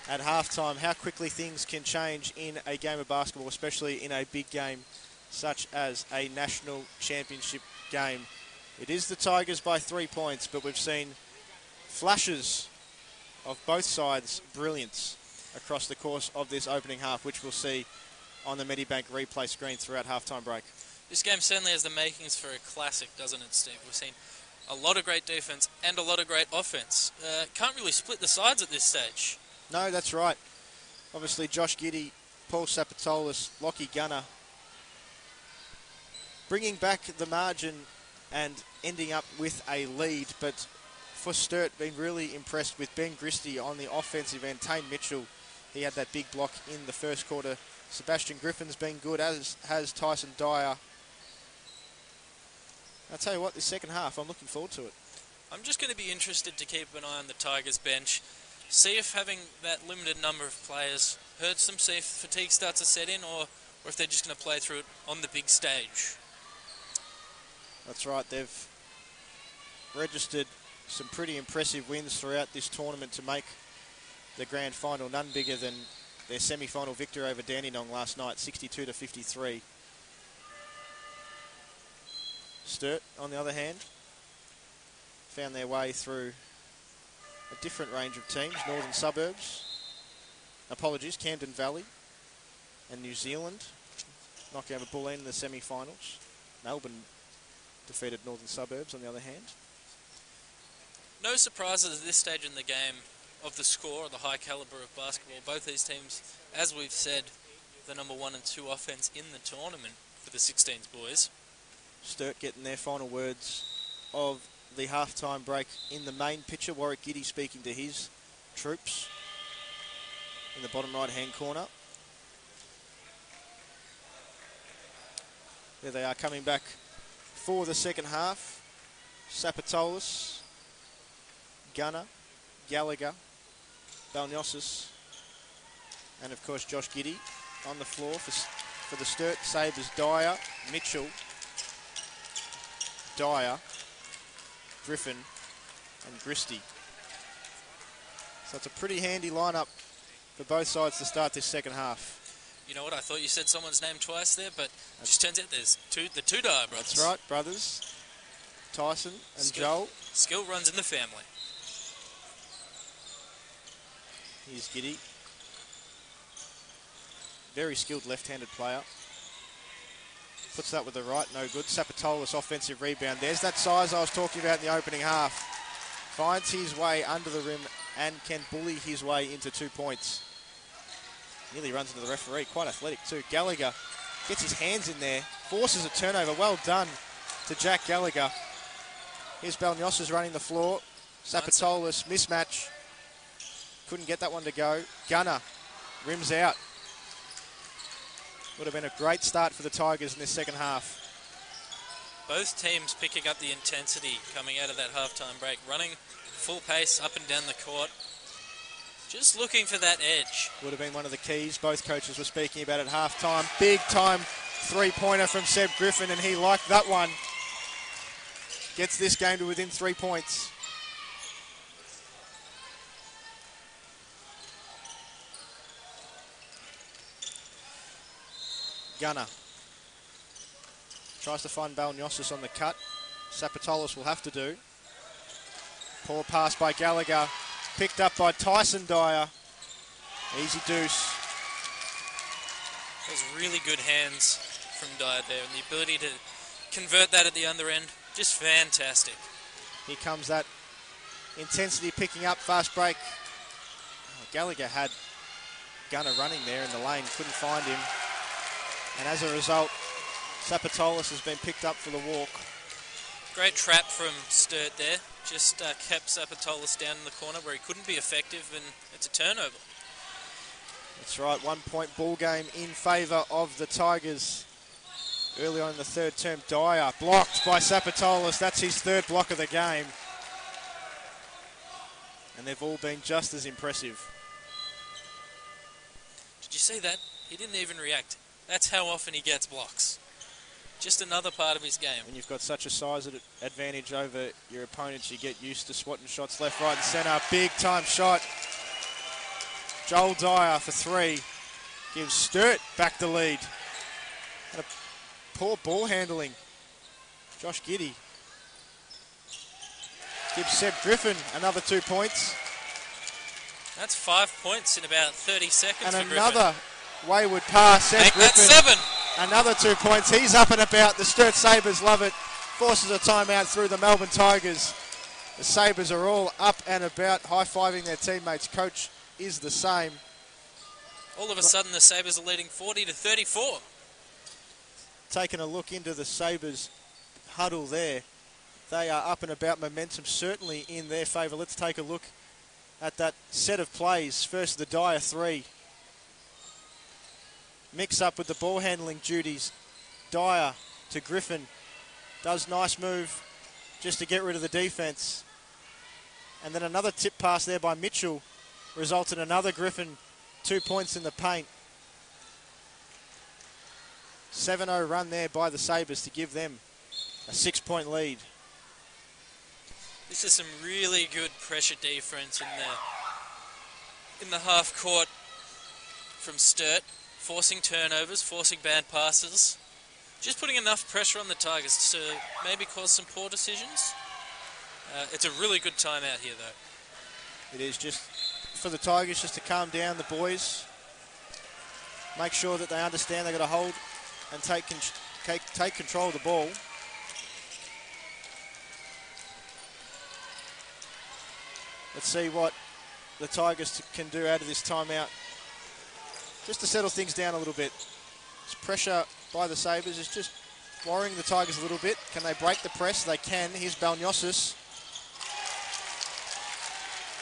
Speaker 1: at halftime how quickly things can change in a game of basketball, especially in a big game such as a national championship game. It is the Tigers by 3 points, but we've seen flashes of both sides' brilliance across the course of this opening half, which we'll see on the Medibank replay screen throughout halftime break.
Speaker 2: This game certainly has the makings for a classic, doesn't it, Steve? We've seen a lot of great defense and a lot of great offense. Can't really split the sides at this stage.
Speaker 1: No, that's right. Obviously, Josh Giddey, Paul Sapatolis, Lockie Gunner bringing back the margin and ending up with a lead. But for Sturt, been really impressed with Ben Christie on the offensive end. Tane Mitchell, he had that big block in the first quarter. Sebastian Griffin's been good, as has Tyson Dyer. I'll tell you what, this second half, I'm looking forward to it.
Speaker 2: I'm just going to be interested to keep an eye on the Tigers bench. See if having that limited number of players hurts them, see if fatigue starts to set in, or if they're just going to play through it on the big stage.
Speaker 1: That's right, they've registered some pretty impressive wins throughout this tournament to make the grand final, none bigger than their semi-final victory over Dandenong last night, 62-53. Sturt, on the other hand, found their way through a different range of teams. Northern Suburbs, Camden Valley and New Zealand knocking over Bulleen in the semi-finals. Melbourne defeated Northern Suburbs, on the other hand.
Speaker 2: No surprises at this stage in the game of the score or the high calibre of basketball. Both these teams, as we've said, the number 1 and 2 offense in the tournament for the 16s boys.
Speaker 1: Sturt getting their final words of the halftime break in the main picture. Warwick Giddey speaking to his troops in the bottom right-hand corner. There they are coming back for the second half. Sapatolis, Gunner, Gallagher, Balniosis, and of course Josh Giddey on the floor for the Sturt Sabres. Dyer, Mitchell, Dyer, Griffin and Christie. So it's a pretty handy lineup for both sides to start this second half.
Speaker 2: You know what, I thought you said someone's name twice there, but it just turns out there's the two Dyer brothers.
Speaker 1: That's right, brothers. Tyson and Joel.
Speaker 2: Skill runs in the family.
Speaker 1: Here's Giddey. Very skilled left-handed player. Puts that with the right, no good. Sapatolis offensive rebound. There's that size I was talking about in the opening half. Finds his way under the rim and can bully his way into 2 points. Nearly runs into the referee. Quite athletic too. Gallagher gets his hands in there. Forces a turnover. Well done to Jack Gallagher. Here's Balniosis running the floor. Sapatolis, mismatch. Couldn't get that one to go. Gunner rims out. Would have been a great start for the Tigers in this second half.
Speaker 2: Both teams picking up the intensity coming out of that halftime break, running full pace up and down the court. Just looking for that edge.
Speaker 1: Would have been one of the keys both coaches were speaking about at halftime. Big time three-pointer from Seb Griffin, and he liked that one. Gets this game to within 3 points. Gunner tries to find Balniosis on the cut. Sapatolis will have to do. Poor pass by Gallagher. Picked up by Tyson Dyer. Easy deuce.
Speaker 2: Those really good hands from Dyer there, and the ability to convert that at the other end, just fantastic.
Speaker 1: Here comes that intensity picking up, fast break. Oh, Gallagher had Gunner running there in the lane, couldn't find him. And as a result, Sapatolis has been picked up for the walk.
Speaker 2: Great trap from Sturt there. Just kept Sapatolis down in the corner where he couldn't be effective, and it's a turnover.
Speaker 1: That's right, 1 point ball game in favour of the Tigers. Early on in the third term, Dyer blocked by Sapatolis. That's his third block of the game. And they've all been just as impressive.
Speaker 2: Did you see that? He didn't even react. That's how often he gets blocks. Just another part of his game.
Speaker 1: When you've got such a size advantage over your opponents, you get used to swatting shots left, right and centre. Big time shot. Joel Dyer for 3. Gives Sturt back the lead. And a poor ball handling. Josh Giddy. Gives Seb Griffin another 2 points.
Speaker 2: That's 5 points in about 30 seconds.
Speaker 1: And
Speaker 2: for
Speaker 1: another wayward pass. Seb
Speaker 2: Make
Speaker 1: Griffin.
Speaker 2: that 7.
Speaker 1: Another 2 points. He's up and about. The Sturt Sabres love it. Forces a timeout through the Melbourne Tigers. The Sabres are all up and about, high-fiving their teammates. Coach is the same.
Speaker 2: All of a sudden, the Sabres are leading 40-34.
Speaker 1: Taking a look into the Sabres huddle there. They are up and about, momentum certainly in their favour. Let's take a look at that set of plays. First, the Dyer 3. Mix up with the ball handling duties. Dyer to Griffin. Does nice move just to get rid of the defence. And then another tip pass there by Mitchell resulted in another Griffin 2 points in the paint. 7-0 run there by the Sabres to give them a 6-point lead.
Speaker 2: This is some really good pressure defense in the half court from Sturt, forcing turnovers, forcing bad passes, just putting enough pressure on the Tigers to maybe cause some poor decisions. It's a really good timeout here, though.
Speaker 1: It is just for the Tigers just to calm down the boys, make sure that they understand they've got to hold and take control of the ball. Let's see what the Tigers can do out of this timeout, just to settle things down a little bit. This pressure by the Sabres is just worrying the Tigers a little bit. Can they break the press? They can. Here's Balniosis.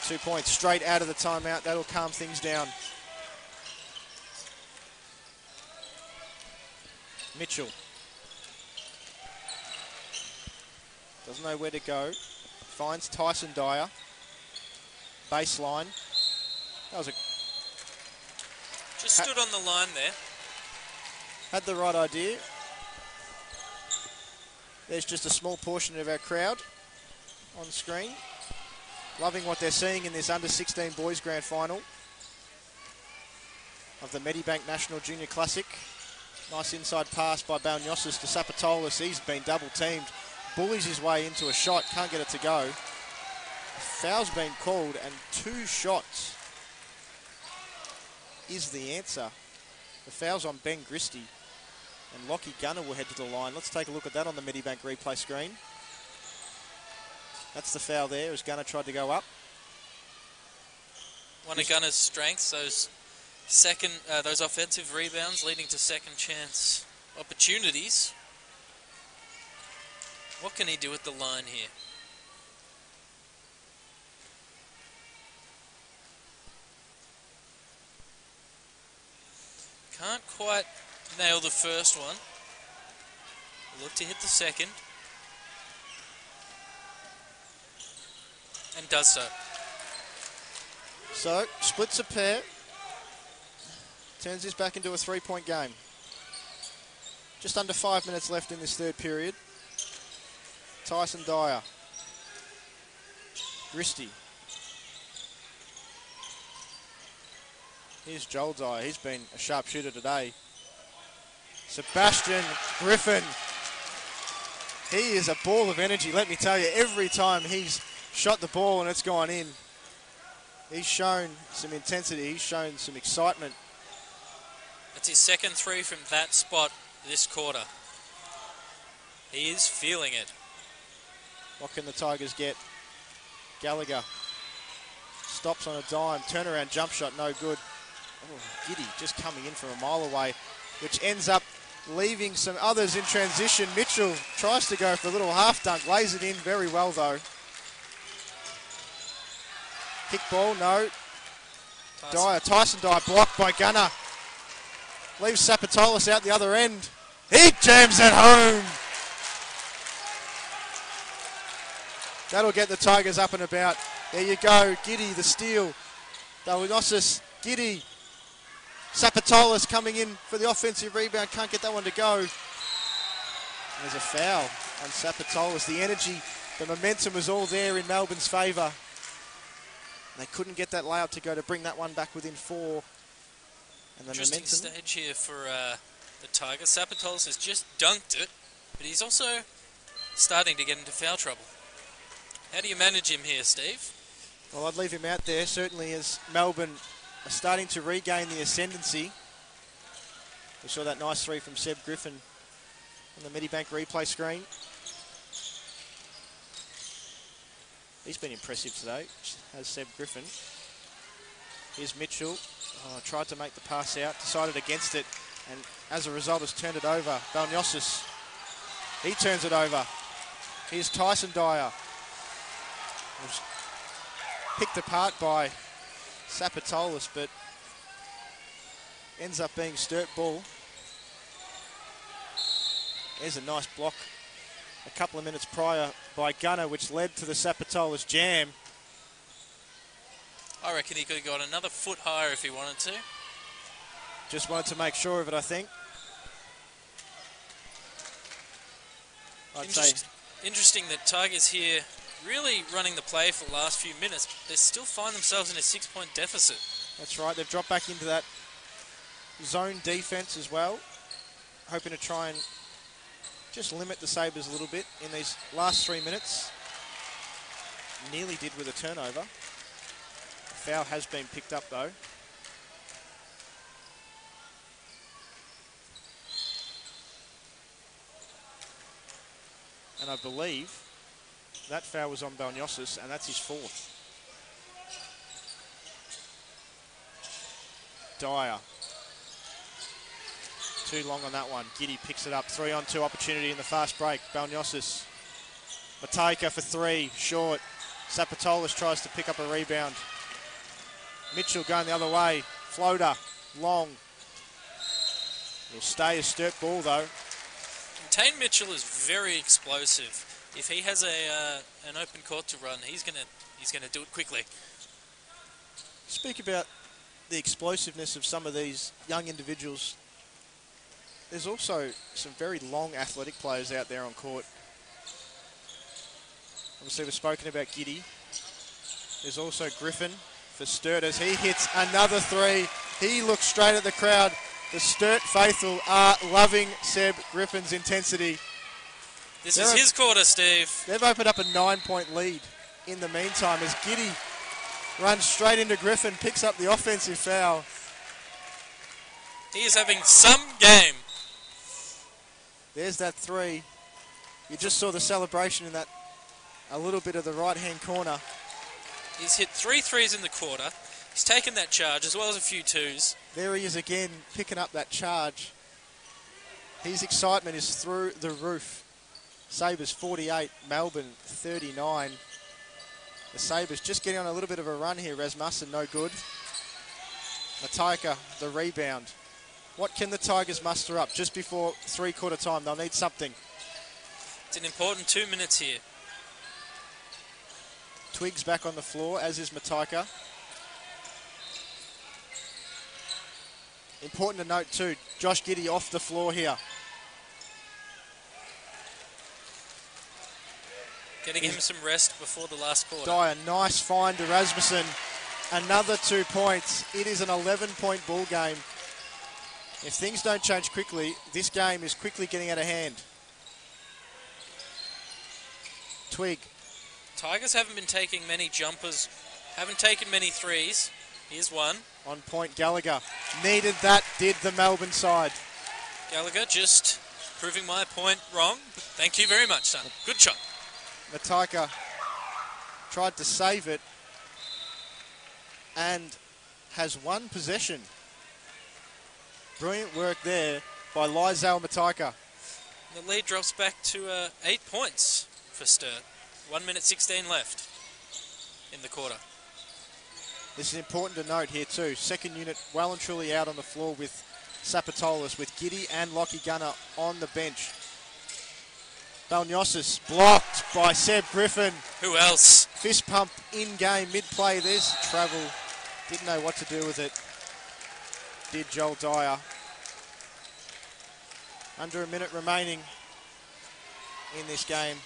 Speaker 1: 2 points straight out of the timeout. That'll calm things down. Mitchell. Doesn't know where to go. Finds Tyson Dyer. Baseline. That was a...
Speaker 2: Just stood on the line there.
Speaker 1: Had the right idea. There's just a small portion of our crowd on screen. Loving what they're seeing in this under-16 boys grand final of the Medibank National Junior Classic. Nice inside pass by Balniosis to Sapatolis. He's been double-teamed. Bullies his way into a shot. Can't get it to go. Foul's been called, and 2 shots is the answer. The foul's on Ben Christie, and Lockie Gunner will head to the line. Let's take a look at that on the Medibank replay screen. That's the foul there as Gunner tried to go up.
Speaker 2: One of Gunner's strengths, those offensive rebounds leading to second chance opportunities. What can he do at the line here? Can't quite nail the first one. Look to hit the second. And does so.
Speaker 1: So, splits a pair. Turns this back into a 3-point game. Just under 5 minutes left in this third period. Tyson Dyer. Christie. Here's Joel Dyer. He's been a sharpshooter today. Sebastian Griffin. He is a ball of energy, let me tell you. Every time he's shot the ball and it's gone in, he's shown some intensity. He's shown some excitement.
Speaker 2: That's his second 3 from that spot this quarter. He is feeling it.
Speaker 1: What can the Tigers get? Gallagher stops on a dime. Turnaround jump shot, no good. Oh, Giddy just coming in from a mile away, which ends up leaving some others in transition. Mitchell tries to go for a little half dunk, lays it in very well though. Kick ball, no. Tyson Dyer blocked by Gunner. Leaves Sapatolis out the other end. He jams it home. That'll get the Tigers up and about. There you go, Giddy, the steal. Dalinosis, Giddy. Sapatolis coming in for the offensive rebound, can't get that one to go. There's a foul on Sapatolis. The energy, the momentum was all there in Melbourne's favour. They couldn't get that layup to go to bring that one back within 4. And the
Speaker 2: Interesting
Speaker 1: momentum.
Speaker 2: stage here for the Tigers. Sapatolis has just dunked it, but he's also starting to get into foul trouble. How do you manage him here, Steve?
Speaker 1: Well, I'd leave him out there, certainly, as Melbourne are starting to regain the ascendancy. We saw that nice 3 from Seb Griffin on the Medibank replay screen. He's been impressive today, has Seb Griffin. Here's Mitchell. Tried to make the pass out, decided against it, and as a result has turned it over. Balniosis, he turns it over. Here's Tyson Dyer. Was picked apart by Sapatolis, but ends up being Sturt ball. There's a nice block a couple of minutes prior by Gunner, which led to the Sapatolis jam.
Speaker 2: I reckon he could have got another foot higher if he wanted to.
Speaker 1: Just wanted to make sure of it, I think.
Speaker 2: Interesting that Tigers here really running the play for the last few minutes. They still find themselves in a 6-point deficit.
Speaker 1: That's right. They've dropped back into that zone defense as well, hoping to try and just limit the Sabres a little bit in these last 3 minutes. Nearly did with a turnover. The foul has been picked up though. And I believe that foul was on Balniosis, and that's his 4th. Dyer. Too long on that one. Giddy picks it up. 3-on-2 opportunity in the fast break. Balniosis. Matejka for 3. Short. Sapatolis tries to pick up a rebound. Mitchell going the other way. Floater. Long. Will stay as Sturt ball though.
Speaker 2: Tane Mitchell is very explosive. If he has an open court to run, he's gonna do it quickly.
Speaker 1: Speak about the explosiveness of some of these young individuals. There's also some very long athletic players out there on court. Obviously we've spoken about Giddy. There's also Griffin for Sturt as he hits another 3. He looks straight at the crowd. The Sturt faithful are loving Seb Griffin's intensity.
Speaker 2: This is his quarter, Steve.
Speaker 1: They've opened up a 9-point lead in the meantime as Giddy runs straight into Griffin, picks up the offensive foul.
Speaker 2: He is having some game.
Speaker 1: There's that 3. You just saw the celebration in that, a little bit of the right-hand corner.
Speaker 2: He's hit 3 threes in the quarter. He's taken that charge as well as a few 2s.
Speaker 1: There he is again, picking up that charge. His excitement is through the roof. Sabres 48, Melbourne 39. The Sabres just getting on a little bit of a run here. Rasmussen no good. Matejka the rebound. What can the Tigers muster up just before 3-quarter time? They'll need something.
Speaker 2: It's an important 2 minutes here.
Speaker 1: Twiggs back on the floor, as is Matejka. Important to note too, Josh Giddy off the floor here.
Speaker 2: Getting him some rest before the last quarter.
Speaker 1: Dyer, nice find to Rasmussen. Another 2 points. It is an 11-point ball game. If things don't change quickly, this game is quickly getting out of hand. Twig.
Speaker 2: Tigers haven't been taking many jumpers, haven't taken many 3s. Here's one.
Speaker 1: On point, Gallagher. Needed that, did the Melbourne side.
Speaker 2: Gallagher just proving my point wrong. Thank you very much, son. Good shot.
Speaker 1: Matejka tried to save it and has one possession. Brilliant work there by Lizelle Matejka.
Speaker 2: The lead drops back to 8 points for Sturt. 1 minute 16 left in the quarter.
Speaker 1: This is important to note here too. Second unit well and truly out on the floor with Sapatolis, with Giddy and Lockie Gunner on the bench. Balniosis blocked by Seb Griffin.
Speaker 2: Who else?
Speaker 1: Fist pump in game, mid-play. There's travel. Didn't know what to do with it. Did Joel Dyer. Under a minute remaining in this game.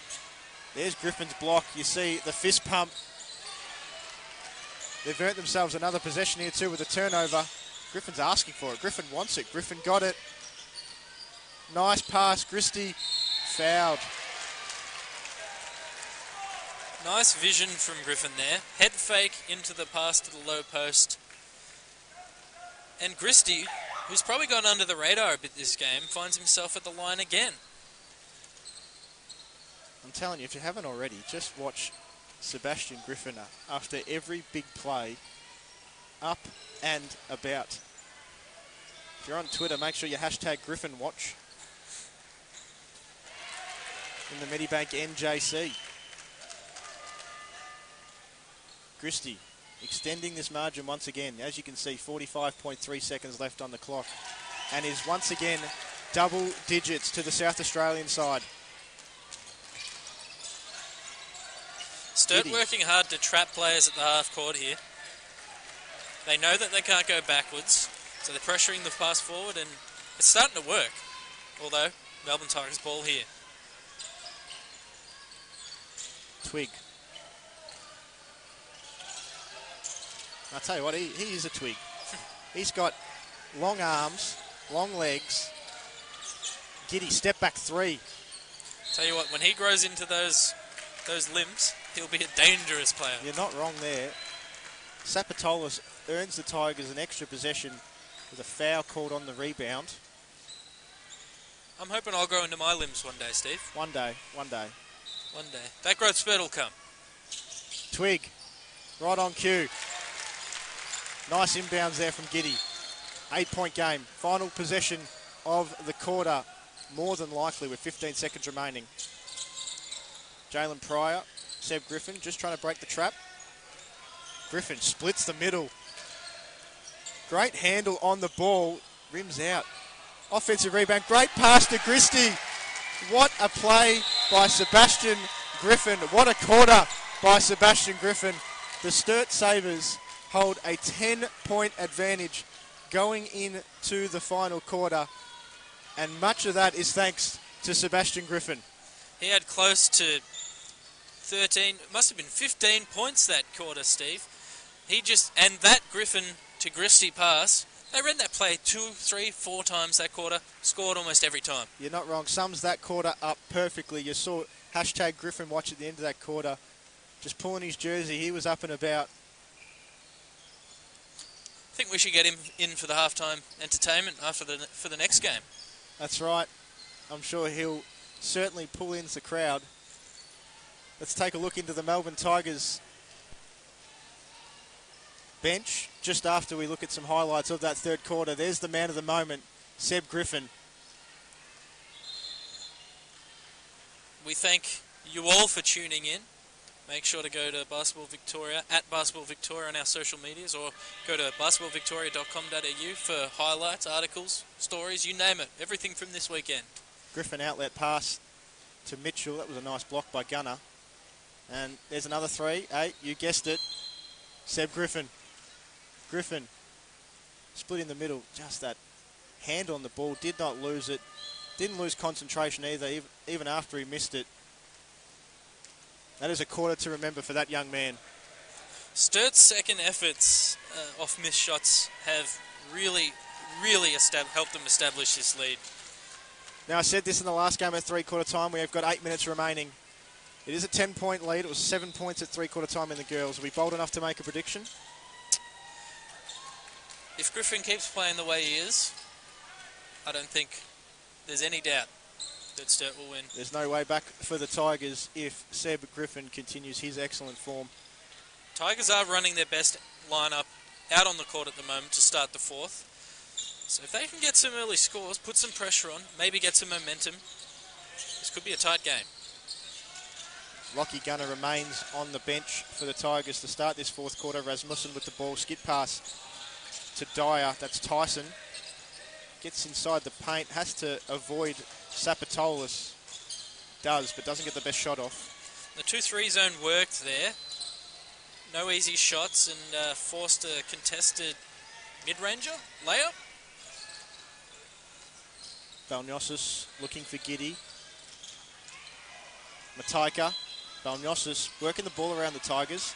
Speaker 1: There's Griffin's block. You see the fist pump. They've earned themselves another possession here too with a turnover. Griffin's asking for it. Griffin wants it. Griffin got it. Nice pass. Christie fouled.
Speaker 2: Nice vision from Griffin there. Head fake into the pass to the low post. And Christie, who's probably gone under the radar a bit this game, finds himself at the line again.
Speaker 1: I'm telling you, if you haven't already, just watch Sebastian Griffin after every big play, up and about. If you're on Twitter, make sure you hashtag GriffinWatch in the Medibank NJC. Christie extending this margin once again. As you can see, 45.3 seconds left on the clock, and is once again double digits to the South Australian side.
Speaker 2: Sturt working hard to trap players at the half court here. They know that they can't go backwards, so they're pressuring the pass forward, and it's starting to work. Although, Melbourne Tigers ball here.
Speaker 1: Twig. I'll tell you what, he is a twig. He's got long arms, long legs. Giddy, step back three.
Speaker 2: Tell you what, when he grows into those limbs, he'll be a dangerous player.
Speaker 1: You're not wrong there. Sapatolis earns the Tigers an extra possession with a foul called on the rebound.
Speaker 2: I'm hoping I'll grow into my limbs one day, Steve.
Speaker 1: One day, one day.
Speaker 2: One day. That growth spurt will come.
Speaker 1: Twig, right on cue. Nice inbounds there from Giddy. 8-point game. Final possession of the quarter, more than likely, with 15 seconds remaining. Jalen Pryor, Seb Griffin, just trying to break the trap. Griffin splits the middle. Great handle on the ball. Rims out. Offensive rebound. Great pass to Christie. What a play by Sebastian Griffin. What a quarter by Sebastian Griffin. The Sturt Sabres hold a 10-point advantage going into the final quarter. And much of that is thanks to Sebastian Griffin.
Speaker 2: He had close to 13, must have been 15 points that quarter, Steve. And that Griffin to Christie pass, they ran that play 2, 3, 4 times that quarter, scored almost every time.
Speaker 1: You're not wrong. Sums that quarter up perfectly. You saw hashtag Griffin watch at the end of that quarter, just pulling his jersey. He was up and about.
Speaker 2: I think we should get him in for the halftime entertainment for the next game.
Speaker 1: That's right. I'm sure he'll certainly pull in the crowd. Let's take a look into the Melbourne Tigers bench just after we look at some highlights of that third quarter. There's the man of the moment, Seb Griffin.
Speaker 2: We thank you all for tuning in. Make sure to go to Basketball Victoria, at Basketball Victoria on our social medias, or go to basketballvictoria.com.au for highlights, articles, stories, you name it. Everything from this weekend. Griffin
Speaker 1: outlet pass to Mitchell. That was a nice block by Gunner. And there's another three. Hey, you guessed it. Seb Griffin. Griffin split in the middle. Just that hand on the ball. Did not lose it. Didn't lose concentration either, even after he missed it. That is a quarter to remember for that young man.
Speaker 2: Sturt's second efforts off missed shots have really helped them establish this lead.
Speaker 1: Now, I said this in the last game at three-quarter time. We have got 8 minutes remaining. It is a 10-point lead. It was 7 points at three-quarter time in the girls. Are we bold enough to make a prediction?
Speaker 2: If Griffin keeps playing the way he is, I don't think there's any doubt that Sturt will win.
Speaker 1: There's no way back for the Tigers if Seb Griffin continues his excellent form.
Speaker 2: Tigers are running their best lineup out on the court at the moment to start the fourth. So if they can get some early scores, put some pressure on, maybe get some momentum, this could be a tight game.
Speaker 1: Lockie Gunner remains on the bench for the Tigers to start this fourth quarter. Rasmussen with the ball. Skip pass to Dyer. That's Tyson. Gets inside the paint. Has to avoid Sapatolis. Does, but doesn't get the best shot off.
Speaker 2: The 2-3 zone worked there. No easy shots and forced a contested mid-ranger layup.
Speaker 1: Balniosis looking for Giddy. Mataika. Balniosis working the ball around the Tigers.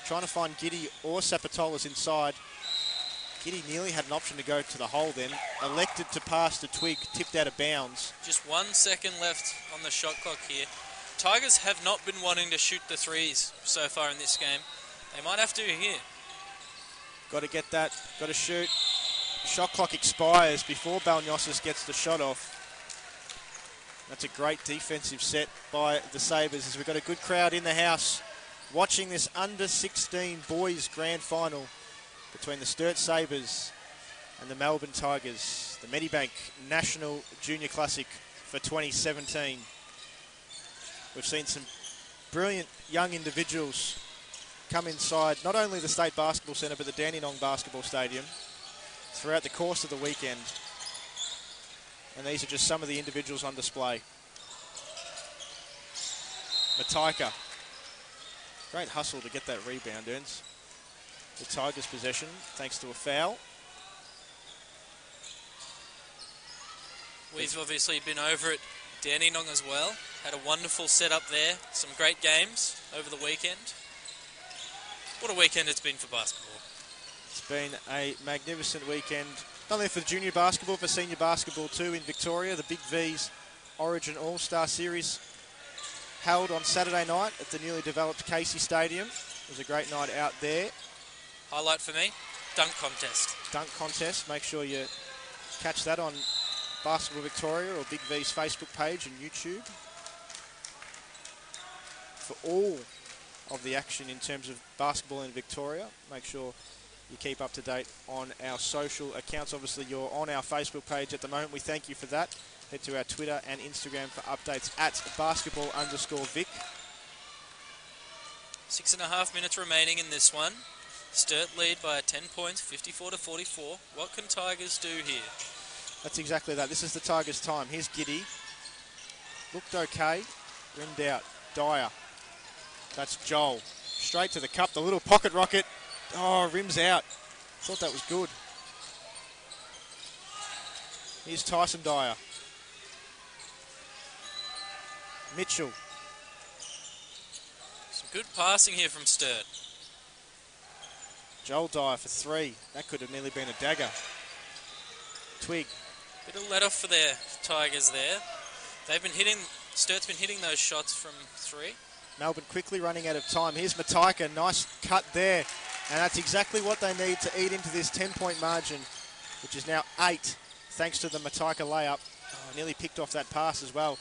Speaker 1: trying to find Giddy or Sapatolas inside. Giddy nearly had an option to go to the hole then. Elected to pass to Twig, tipped out of bounds.
Speaker 2: Just 1 second left on the shot clock here. Tigers have not been wanting to shoot the threes so far in this game. They might have to here.
Speaker 1: Got to get that, got to shoot. Shot clock expires before Balnosis gets the shot off. That's a great defensive set by the Sabres as we've got a good crowd in the house watching this under-16 boys grand final between the Sturt Sabres and the Melbourne Tigers, the Medibank National Junior Classic for 2017. We've seen some brilliant young individuals come inside not only the State Basketball Centre but the Dandenong Basketball Stadium throughout the course of the weekend. And these are just some of the individuals on display. Mataika. Great hustle to get that rebound, earns the Tigers possession thanks to a foul.
Speaker 2: We've obviously been over at Dandenong as well. Had a wonderful setup there. Some great games over the weekend. What a weekend it's been for basketball.
Speaker 1: It's been a magnificent weekend, not only for junior basketball, for senior basketball too in Victoria. The Big V's Origin All-Star Series held on Saturday night at the newly developed Casey Stadium. It was a great night out there.
Speaker 2: Highlight for me, dunk contest.
Speaker 1: Dunk contest. Make sure you catch that on Basketball Victoria or Big V's Facebook page and YouTube for all of the action in terms of basketball in Victoria. Make sure you keep up to date on our social accounts. Obviously, you're on our Facebook page at the moment. We thank you for that. Head to our Twitter and Instagram for updates at basketball_Vic.
Speaker 2: 6.5 minutes remaining in this one. Sturt lead by 10 points, 54-44. What can Tigers do here?
Speaker 1: That's exactly that. This is the Tigers' time. Here's Giddy. Looked okay. Rimmed out. Dyer. That's Joel. Straight to the cup. The little pocket rocket. Oh, rims out. Thought that was good. Here's Tyson Dyer. Mitchell.
Speaker 2: Some good passing here from Sturt.
Speaker 1: Joel Dyer for three. That could have nearly been a dagger. Twig.
Speaker 2: Bit of let off for their Tigers there. Sturt's been hitting those shots from three.
Speaker 1: Melbourne quickly running out of time. Here's Mataika. Nice cut there. And that's exactly what they need to eat into this 10-point margin, which is now 8, thanks to the Mataika layup. Oh, nearly picked off that pass as well.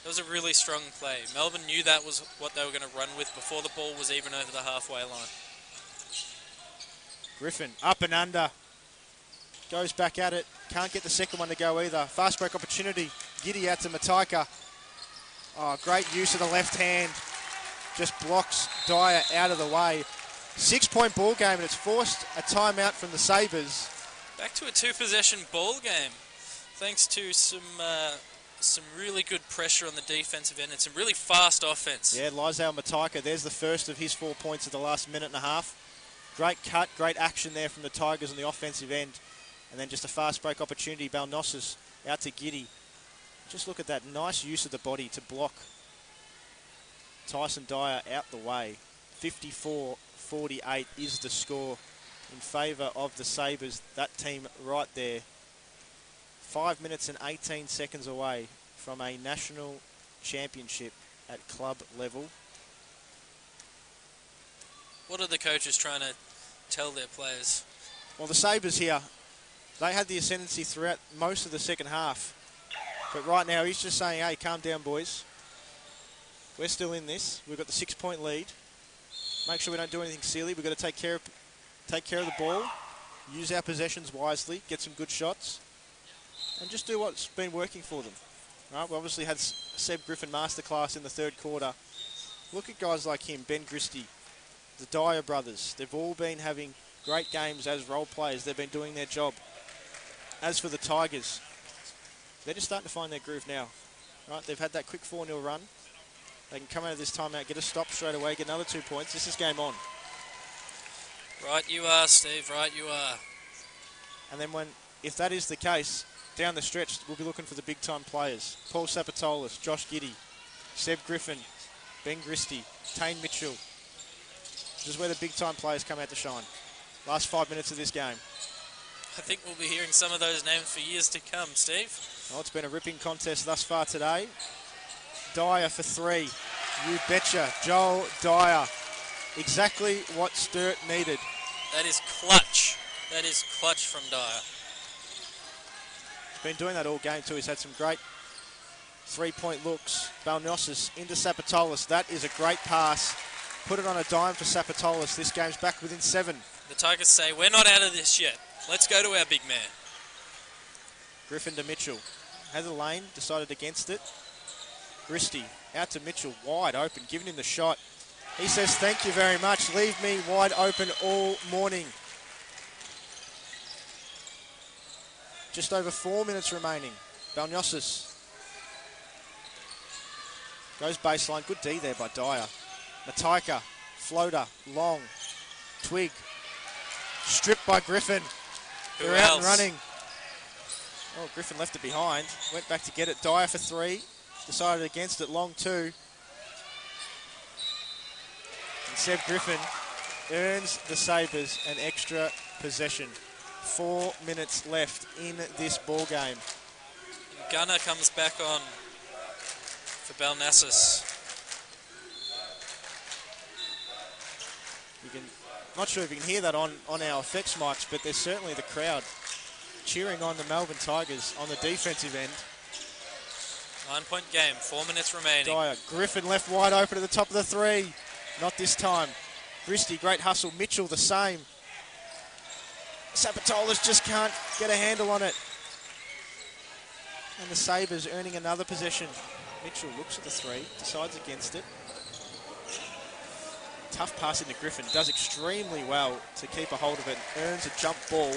Speaker 2: That was a really strong play. Melbourne knew that was what they were going to run with before the ball was even over the halfway line.
Speaker 1: Griffin up and under. Goes back at it. Can't get the second one to go either. Fast break opportunity. Giddy out to Mataika. Oh, great use of the left hand. Just blocks Dyer out of the way. 6-point ball game, and it's forced a timeout from the Sabres.
Speaker 2: Back to a 2-possession ball game, thanks to some really good pressure on the defensive end and some really fast offense.
Speaker 1: Yeah, Lizelle Mataika, there's the first of his 4 points of the last minute and a half. Great cut, great action there from the Tigers on the offensive end. And then just a fast break opportunity. Balnosis out to Giddy. Just look at that nice use of the body to block Tyson Dyer out the way. 54-48 is the score in favour of the Sabres. That team right there. 5 minutes and 18 seconds away from a national championship at club level.
Speaker 2: What are the coaches trying to tell their players?
Speaker 1: Well, the Sabres here, they had the ascendancy throughout most of the second half. But right now, he's just saying, hey, calm down, boys. We're still in this. We've got the 6-point lead. Make sure we don't do anything silly. We've got to take care of the ball, use our possessions wisely, get some good shots, and just do what's been working for them. Right? We obviously had Seb Griffin masterclass in the third quarter. Look at guys like him, Ben Christie, the Dyer brothers. They've all been having great games as role players. They've been doing their job. As for the Tigers, they're just starting to find their groove now. Right? They've had that quick 4-0 run. They can come out of this timeout, get a stop straight away, get another 2 points. This is game on.
Speaker 2: Right you are, Steve. Right you are.
Speaker 1: And then if that is the case, down the stretch, we'll be looking for the big-time players. Paul Sapatolas, Josh Giddy, Seb Griffin, Ben Christie, Tane Mitchell. This is where the big-time players come out to shine. Last 5 minutes of this game.
Speaker 2: I think we'll be hearing some of those names for years to come, Steve.
Speaker 1: Well, it's been a ripping contest thus far today. Dyer for 3. You betcha. Joel Dyer. Exactly what Sturt needed.
Speaker 2: That is clutch. That is clutch from Dyer.
Speaker 1: He's been doing that all game too. He's had some great three-point looks. Balnosis into Sapatolis. That is a great pass. Put it on a dime for Sapatolis. This game's back within 7.
Speaker 2: The Tigers say, we're not out of this yet. Let's go to our big man.
Speaker 1: Griffin to Mitchell. Has a lane, decided against it. Christie out to Mitchell, wide open, giving him the shot. He says, thank you very much. Leave me wide open all morning. Just over 4 minutes remaining. Balnosis goes baseline. Good D there by Dyer. Mataika, floater, long. Twig, stripped by Griffin. They're out and running. Oh, Griffin left it behind. Went back to get it. Dyer for 3. Decided against it. Long 2. And Seb Griffin earns the Sabres an extra possession. 4 minutes left in this ball game.
Speaker 2: Gunner comes back on for Balnosis.
Speaker 1: Not sure if you can hear that on our effects mics, but there's certainly the crowd cheering on the Melbourne Tigers on the defensive end.
Speaker 2: 9-point game, 4 minutes remaining.
Speaker 1: Dyer, Griffin left wide open at the top of the 3. Not this time. Christie, great hustle. Mitchell, the same. Sapatolis just can't get a handle on it. And the Sabres earning another possession. Mitchell looks at the 3, decides against it. Tough pass into Griffin. Does extremely well to keep a hold of it. Earns a jump ball.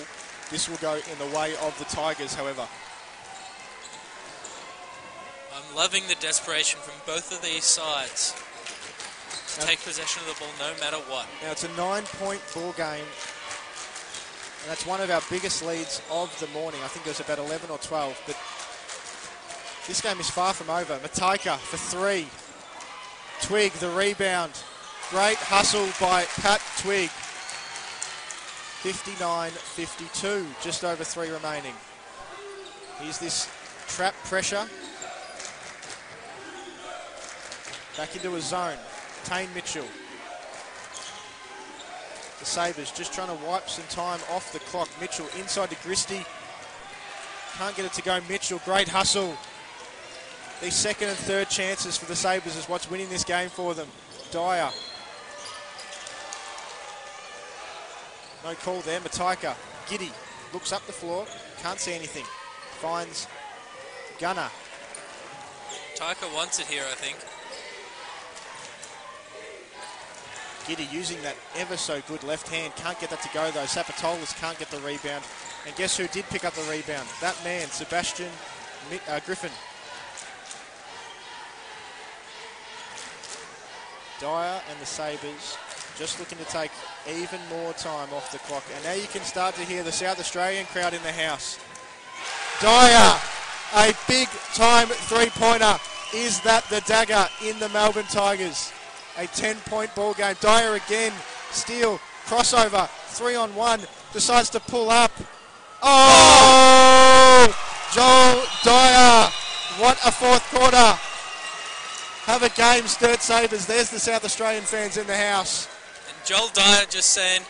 Speaker 1: This will go in the way of the Tigers, however.
Speaker 2: I'm loving the desperation from both of these sides to take possession of the ball no matter what.
Speaker 1: Now, it's a 9-point ball game. And that's one of our biggest leads of the morning. I think it was about 11 or 12. But this game is far from over. Mataika for 3. Twig, the rebound. Great hustle by Pat Twig. 59-52, just over 3 remaining. Here's this trap pressure. Back into a zone. Tane Mitchell. The Sabres just trying to wipe some time off the clock. Mitchell inside to Christie. Can't get it to go. Mitchell, great hustle. These second and third chances for the Sabres is what's winning this game for them. Dyer. No call there. Mataika. Giddy. Looks up the floor. Can't see anything. Finds Gunner.
Speaker 2: Mataika wants it here, I think.
Speaker 1: Giddy using that ever so good left hand. Can't get that to go though. Sapatolis can't get the rebound. And guess who did pick up the rebound? That man, Sebastian Griffin. Dyer and the Sabres just looking to take even more time off the clock. And now you can start to hear the South Australian crowd in the house. Dyer, a big time three-pointer. Is that the dagger in the Melbourne Tigers? A 10-point ball game. Dyer again. Steele. Crossover. 3-on-1. Decides to pull up. Oh! Joel Dyer. What a fourth quarter. Have a game, Sturt Sabres. There's the South Australian fans in the house.
Speaker 2: And Joel Dyer just saying,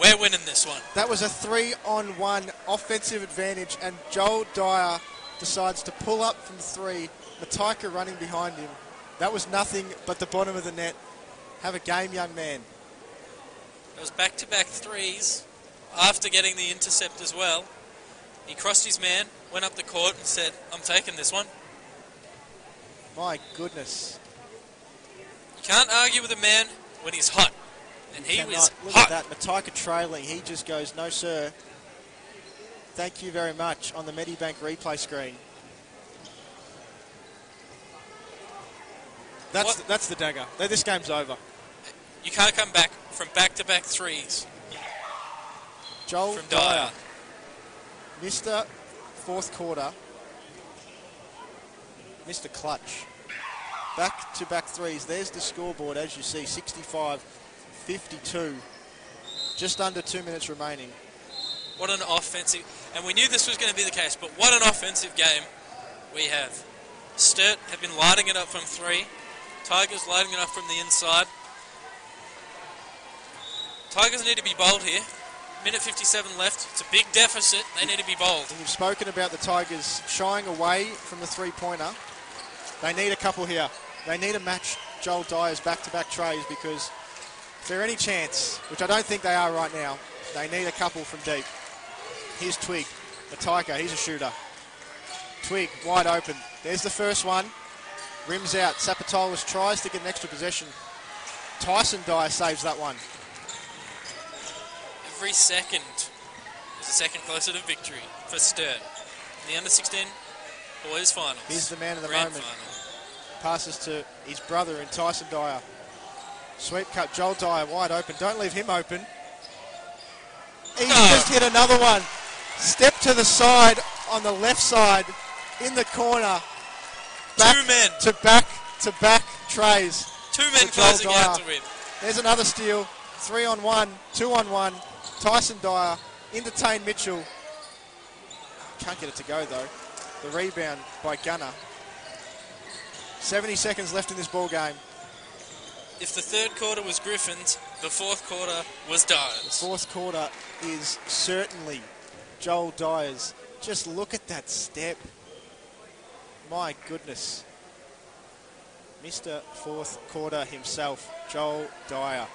Speaker 2: we're winning this one.
Speaker 1: That was a 3-on-1 offensive advantage, and Joel Dyer decides to pull up from 3. Mataika running behind him. That was nothing but the bottom of the net. Have a game, young man.
Speaker 2: It was back-to-back threes after getting the intercept as well. He crossed his man, went up the court and said, I'm taking this one.
Speaker 1: My goodness.
Speaker 2: You can't argue with a man when he's hot. And he was
Speaker 1: Look
Speaker 2: hot.
Speaker 1: at that. Mataika trailing. He just goes, no, sir. Thank you very much on the Medibank replay screen. That's the dagger. This game's over.
Speaker 2: You can't come back from back-to-back threes.
Speaker 1: Joel
Speaker 2: from
Speaker 1: Dyer. Mr. Fourth quarter. Mr. Clutch. Back-to-back threes. There's the scoreboard, as you see, 65-49. 51-52. Just under 2 minutes remaining.
Speaker 2: What an offensive, and we knew this was going to be the case, but what an offensive game we have. Sturt have been lighting it up from 3. Tigers lighting it up from the inside. Tigers need to be bold here. Minute 57 left. It's a big deficit. They need to be bold.
Speaker 1: And you've spoken about the Tigers shying away from the three-pointer. They need a couple here. They need to match Joel Dyer's back-to-back trays, because if they're any chance, which I don't think they are right now, they need a couple from deep. Here's Twig, the Tiger. He's a shooter. Twig, wide open. There's the first one. Rims out. Sapatolis tries to get an extra possession. Tyson Dyer saves that one.
Speaker 2: Every second is a second closer to victory for Sturt. In the under-16 boys finals.
Speaker 1: He's the man of the
Speaker 2: Grand
Speaker 1: moment.
Speaker 2: final.
Speaker 1: Passes to his brother in Tyson Dyer. Sweep cut, Joel Dyer wide open. Don't leave him open. He just hit another one. Step to the side on the left side in the corner. Back
Speaker 2: 2 men.
Speaker 1: To back trays.
Speaker 2: 2 men
Speaker 1: for Joel
Speaker 2: closing out
Speaker 1: Dyer.
Speaker 2: to win.
Speaker 1: There's another steal. 3-on-1, 2-on-1. Tyson Dyer, entertain Mitchell. Can't get it to go though. The rebound by Gunner. 70 seconds left in this ball game.
Speaker 2: If the third quarter was Griffin's, the fourth quarter was Dyer's.
Speaker 1: The fourth quarter is certainly Joel Dyer's. Just look at that step. My goodness. Mr. Fourth Quarter himself, Joel Dyer,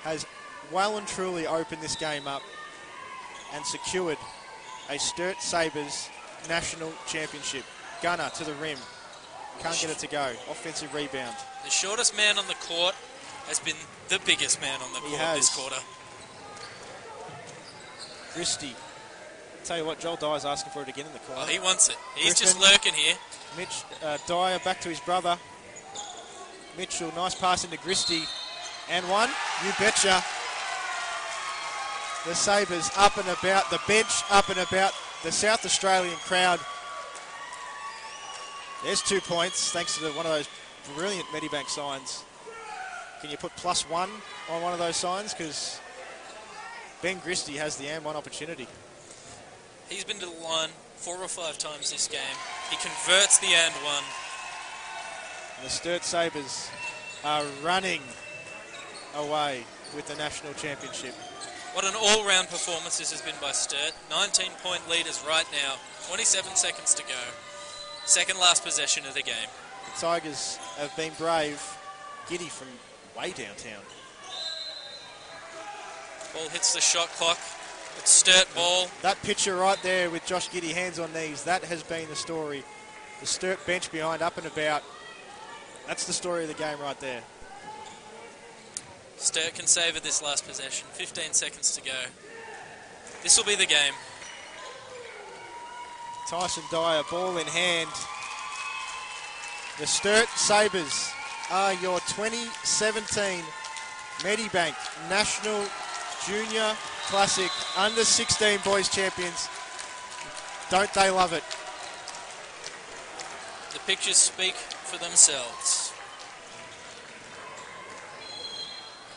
Speaker 1: has well and truly opened this game up and secured a Sturt Sabres National Championship. Gunner to the rim. Can't get it to go. Offensive rebound.
Speaker 2: The shortest man on the court has been the biggest man on the court this quarter.
Speaker 1: Christie. Tell you what, Joel Dyer's asking for it again in the corner.
Speaker 2: Oh, he wants it. He's
Speaker 1: Griffin,
Speaker 2: just lurking here.
Speaker 1: Dyer back to his brother. Mitchell, nice pass into Christie. And one, you betcha. The Sabres up and about, the bench up and about, the South Australian crowd. There's 2 points, thanks to one of those brilliant Medibank signs. Can you put +1 on one of those signs? Because Ben Christie has the and one opportunity.
Speaker 2: He's been to the line 4 or 5 times this game. He converts the and one.
Speaker 1: And the Sturt Sabres are running away with the national championship.
Speaker 2: What an all-round performance this has been by Sturt. 19-point leaders right now. 27 seconds to go. Second last possession of the game.
Speaker 1: The Tigers have been brave. Giddy from way downtown.
Speaker 2: Ball hits the shot clock. It's Sturt ball.
Speaker 1: That picture right there with Josh Giddy, hands on knees, that has been the story. The Sturt bench behind, up and about. That's the story of the game right there.
Speaker 2: Sturt can savour this last possession. 15 seconds to go. This will be the game.
Speaker 1: Tyson Dyer, ball in hand. The Sturt Sabres are your 2017 Medibank National Junior Classic Under 16 Boys Champions. Don't they love it?
Speaker 2: The pictures speak for themselves.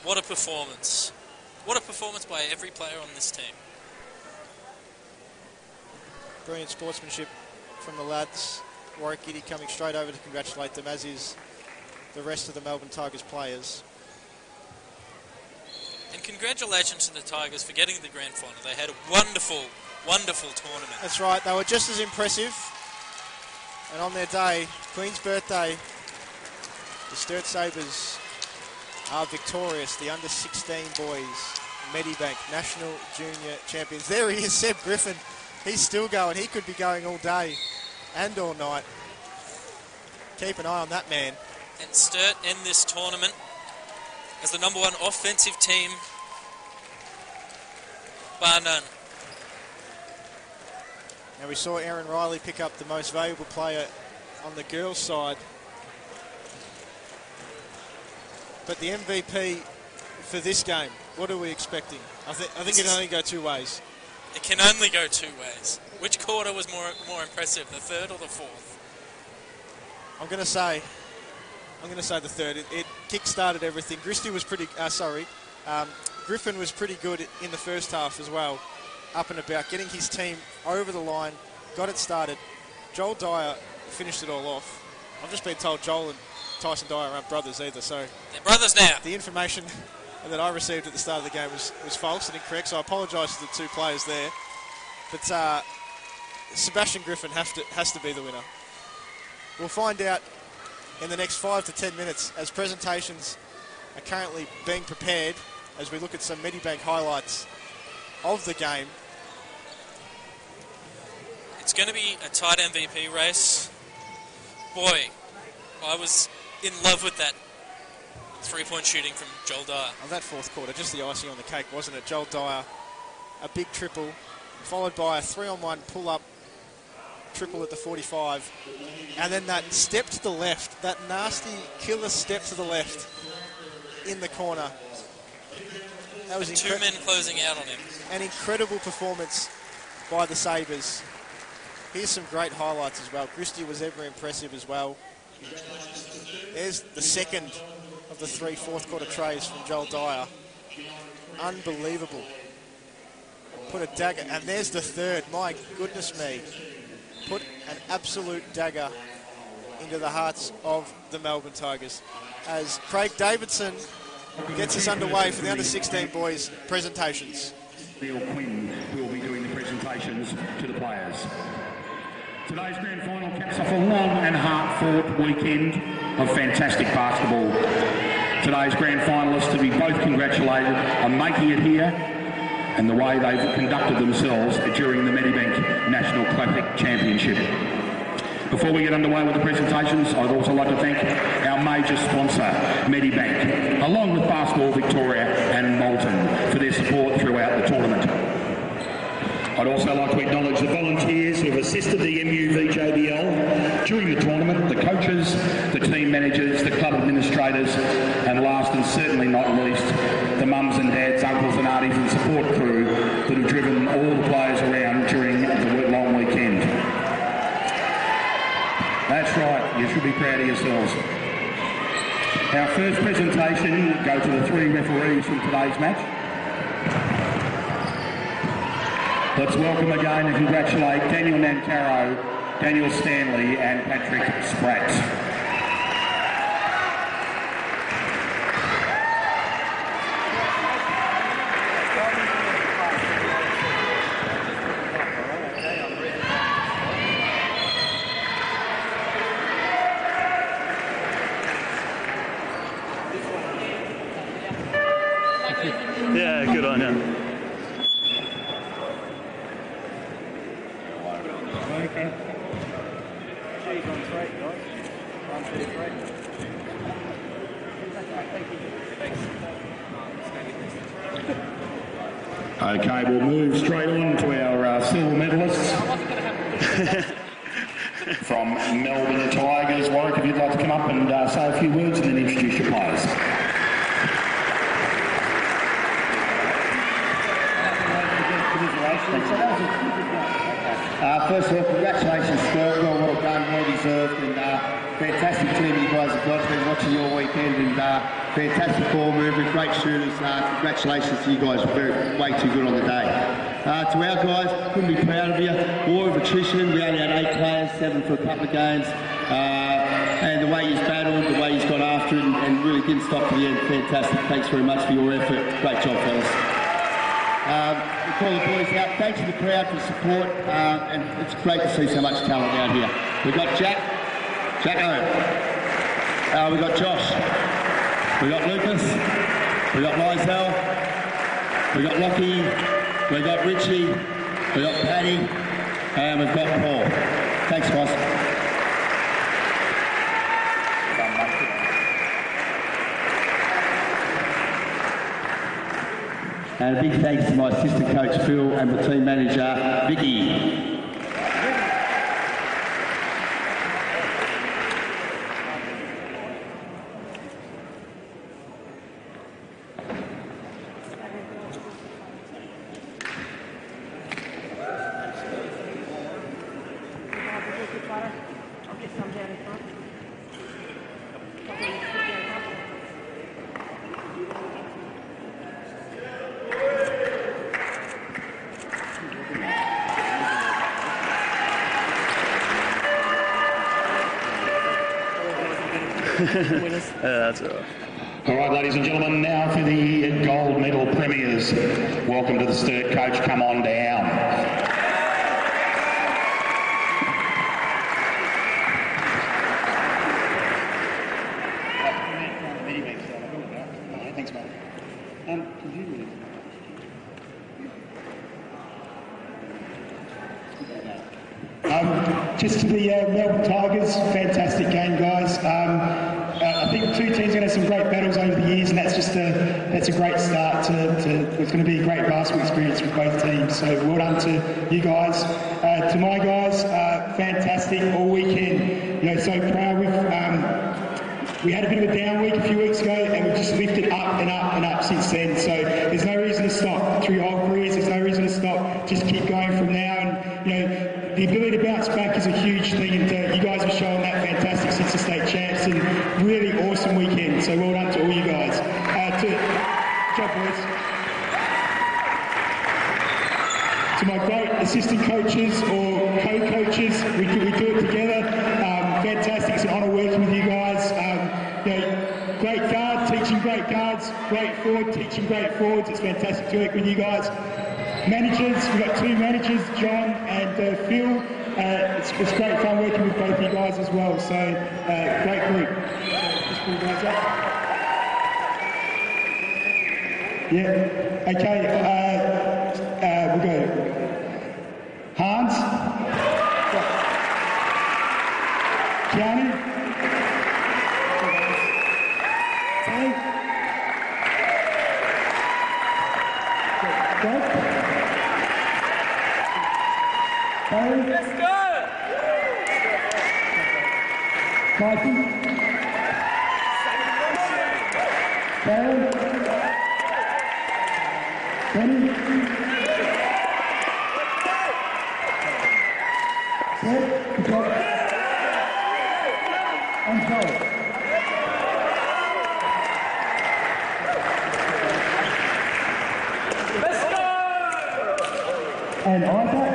Speaker 2: What a performance. What a performance by every player on this team.
Speaker 1: Brilliant sportsmanship from the lads. Warwick Giddy coming straight over to congratulate them, as is the rest of the Melbourne Tigers players.
Speaker 2: And congratulations to the Tigers for getting to the grand final. They had a wonderful, wonderful tournament.
Speaker 1: That's right, they were just as impressive. And on their day, Queen's birthday, the Sturt Sabres are victorious. The under 16 boys, Medibank National Junior Champions. There he is, Seb Griffin. He's still going. He could be going all day and all night. Keep an eye on that man.
Speaker 2: And Sturt end this tournament as the #1 offensive team, bar none.
Speaker 1: Now we saw Aaron Riley pick up the most valuable player on the girls' side. But the MVP for this game, what are we expecting? I think it can only go 2 ways.
Speaker 2: It can only go 2 ways. Which quarter was more impressive, the third or the fourth?
Speaker 1: I'm going to say I'm going to say the third. It kick-started everything. Griffin was pretty good in the first half as well, up and about, getting his team over the line, got it started. Joel Dyer finished it all off. I've just been told Joel and Tyson Dyer aren't brothers either, so...
Speaker 2: They're brothers now.
Speaker 1: The information that I received at the start of the game was false and incorrect, so I apologise to the two players there. But Sebastian Griffin has to be the winner. We'll find out in the next 5 to 10 minutes as presentations are currently being prepared as we look at some Medibank highlights of the game.
Speaker 2: It's going to be a tight MVP race. Boy, I was in love with that three-point shooting from Joel Dyer.
Speaker 1: On that fourth quarter, just the icing on the cake, wasn't it? Joel Dyer, a big triple, followed by a 3-on-1 pull-up triple at the 45. And then that step to the left, that nasty killer step to the left in the corner. That was
Speaker 2: two men closing out on him.
Speaker 1: An incredible performance by the Sabres. Here's some great highlights as well. Christie was ever impressive as well. There's the second of the 3 fourth-quarter trays from Joel Dyer. Unbelievable. Put a dagger, and there's the third. My goodness me. Put an absolute dagger into the hearts of the Melbourne Tigers. As Craig Davidson gets us underway for the under-16 boys presentations.
Speaker 3: Neil Quinn will be doing the presentations to the players. Today's grand final caps off a long and hard-fought weekend of fantastic basketball. Today's grand finalists to be both congratulated on making it here and the way they've conducted themselves during the Medibank National Classic Championship. Before we get underway with the presentations, I'd also like to thank our major sponsor, Medibank, along with Basketball Victoria and Moulton, for their support throughout the tournament. I'd also like to acknowledge the volunteers who have assisted the MUVJBL during the tournament, the coaches, the team managers, the club administrators, and last and certainly not least, the mums and dads, uncles and aunties and support crew that have driven all the players around during the long weekend. That's right, you should be proud of yourselves. Our first presentation go to the 3 referees from today's match. Let's welcome again and congratulate Daniel Nancaro, Daniel Stanley and Patrick Spratt.
Speaker 4: Yeah, good on you.
Speaker 3: Okay, we'll move straight on to our silver medalists. From Melbourne Tigers. Warwick, if you'd like to come up and say a few words and then introduce your players.
Speaker 5: First of all, congratulations, Stuart. Well done, well deserved, and fantastic team you guys have got. Been watching your weekend, and fantastic ball movement, great shooters. Congratulations to you guys. Way too good on the day. To our guys, couldn't be proud of you. War of attrition. We only had 8 players, 7 for a couple of games. And the way he's battled, the way he's got after it, and really didn't stop to the end. Fantastic. Thanks very much for your effort. Great job, fellas. We call the boys out. Thanks to the crowd for the support, and it's great to see so much talent out here. We've got Jacko. We've got Josh. We've got Lucas. We've got Lizelle. We've got Lockie. We've got Richie. We've got Paddy. And we've got Paul. Thanks, guys. And a big thanks to my assistant coach Phil and the team manager Vicky.
Speaker 6: I'll get some down in front.
Speaker 4: That's all right.
Speaker 3: All right, ladies and gentlemen, now for the gold medal premiers. Welcome to the Sturt coach. Come on down.
Speaker 5: Thanks, mate. Just to the Melbourne Tigers, fantastic game, guys. I think the two teams are going to have some great battles over the years, and that's a great start to it's going to be a great basketball experience with both teams. So well done to you guys. To my guys, fantastic all weekend. You know, so proud. We had a bit of a down week a few weeks ago, and we've just lifted up and up and up since then. So there's no reason to stop. Through your whole careers, there's no reason to stop. Just keep going from now. And you know, the ability to bounce back is a huge thing, and you guys have shown that fantastic since the state champs, and really awesome weekend. So well done to all you guys. Good job, boys. To my great assistant coaches or co-coaches, we do it together. Fantastic. It's an honour working with you guys. You know, great guard, teaching great guards. Great forward, teaching great forwards. It's fantastic to work with you guys. Managers, we've got two managers, John and Phil. It's great fun working with both you guys as well. So great group. Just pull you guys up. Yeah. Okay. We'll go. Hans. Keanu. Tay. Doug. Barry. Let's go. Mikey. Barry. Benny. Seth. Good job. And Joel. Let's go! And Isaac.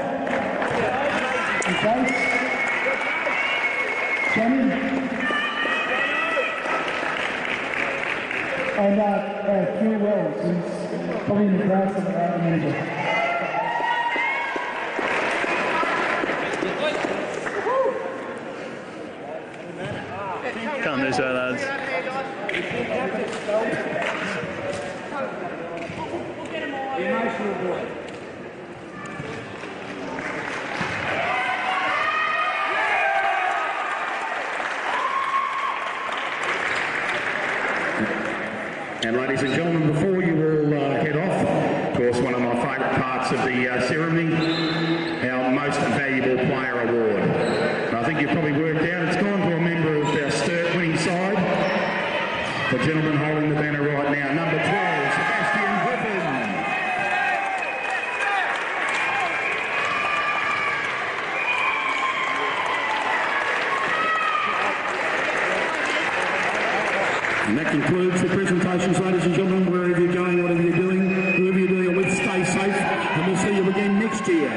Speaker 5: And Jace. Jenny. And Phil Wells, who's probably in the crowd, the manager.
Speaker 4: Can't do so, lads.
Speaker 3: And ladies and gentlemen, before you all head off, of course, one of my favourite parts of the ceremony, our most valuable player award. And I think you've probably worked out it's gone to a member of our Sturt winning side. The gentleman holding the banner right now, number 12, Sebastian Griffin. And that concludes the presentations, ladies and gentlemen. Wherever you're going, whatever you're doing, whoever you're doing it with, stay safe, and we'll see you again next year.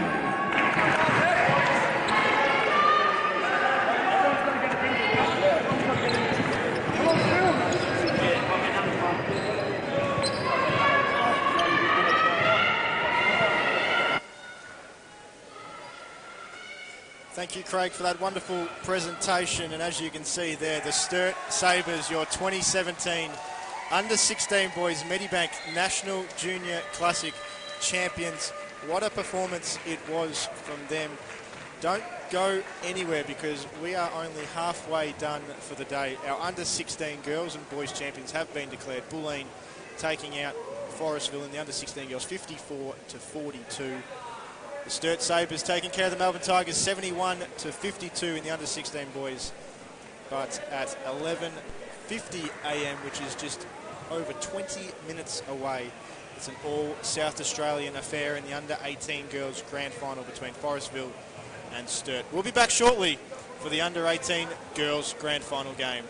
Speaker 1: Thank you, Craig, for that wonderful presentation. And as you can see there, the Sturt Sabres, your 2017 Under-16 Boys Medibank National Junior Classic champions. What a performance it was from them. Don't go anywhere because we are only halfway done for the day. Our Under-16 girls and boys champions have been declared. Bulleen taking out Forestville in the Under-16 girls 54-42. The Sturt Sabres taking care of the Melbourne Tigers 71-52 in the Under-16 boys. But at 11:50 a.m., which is just over 20 minutes away, it's an all South Australian affair in the Under-18 girls grand final between Forestville and Sturt. We'll be back shortly for the Under-18 girls grand final game.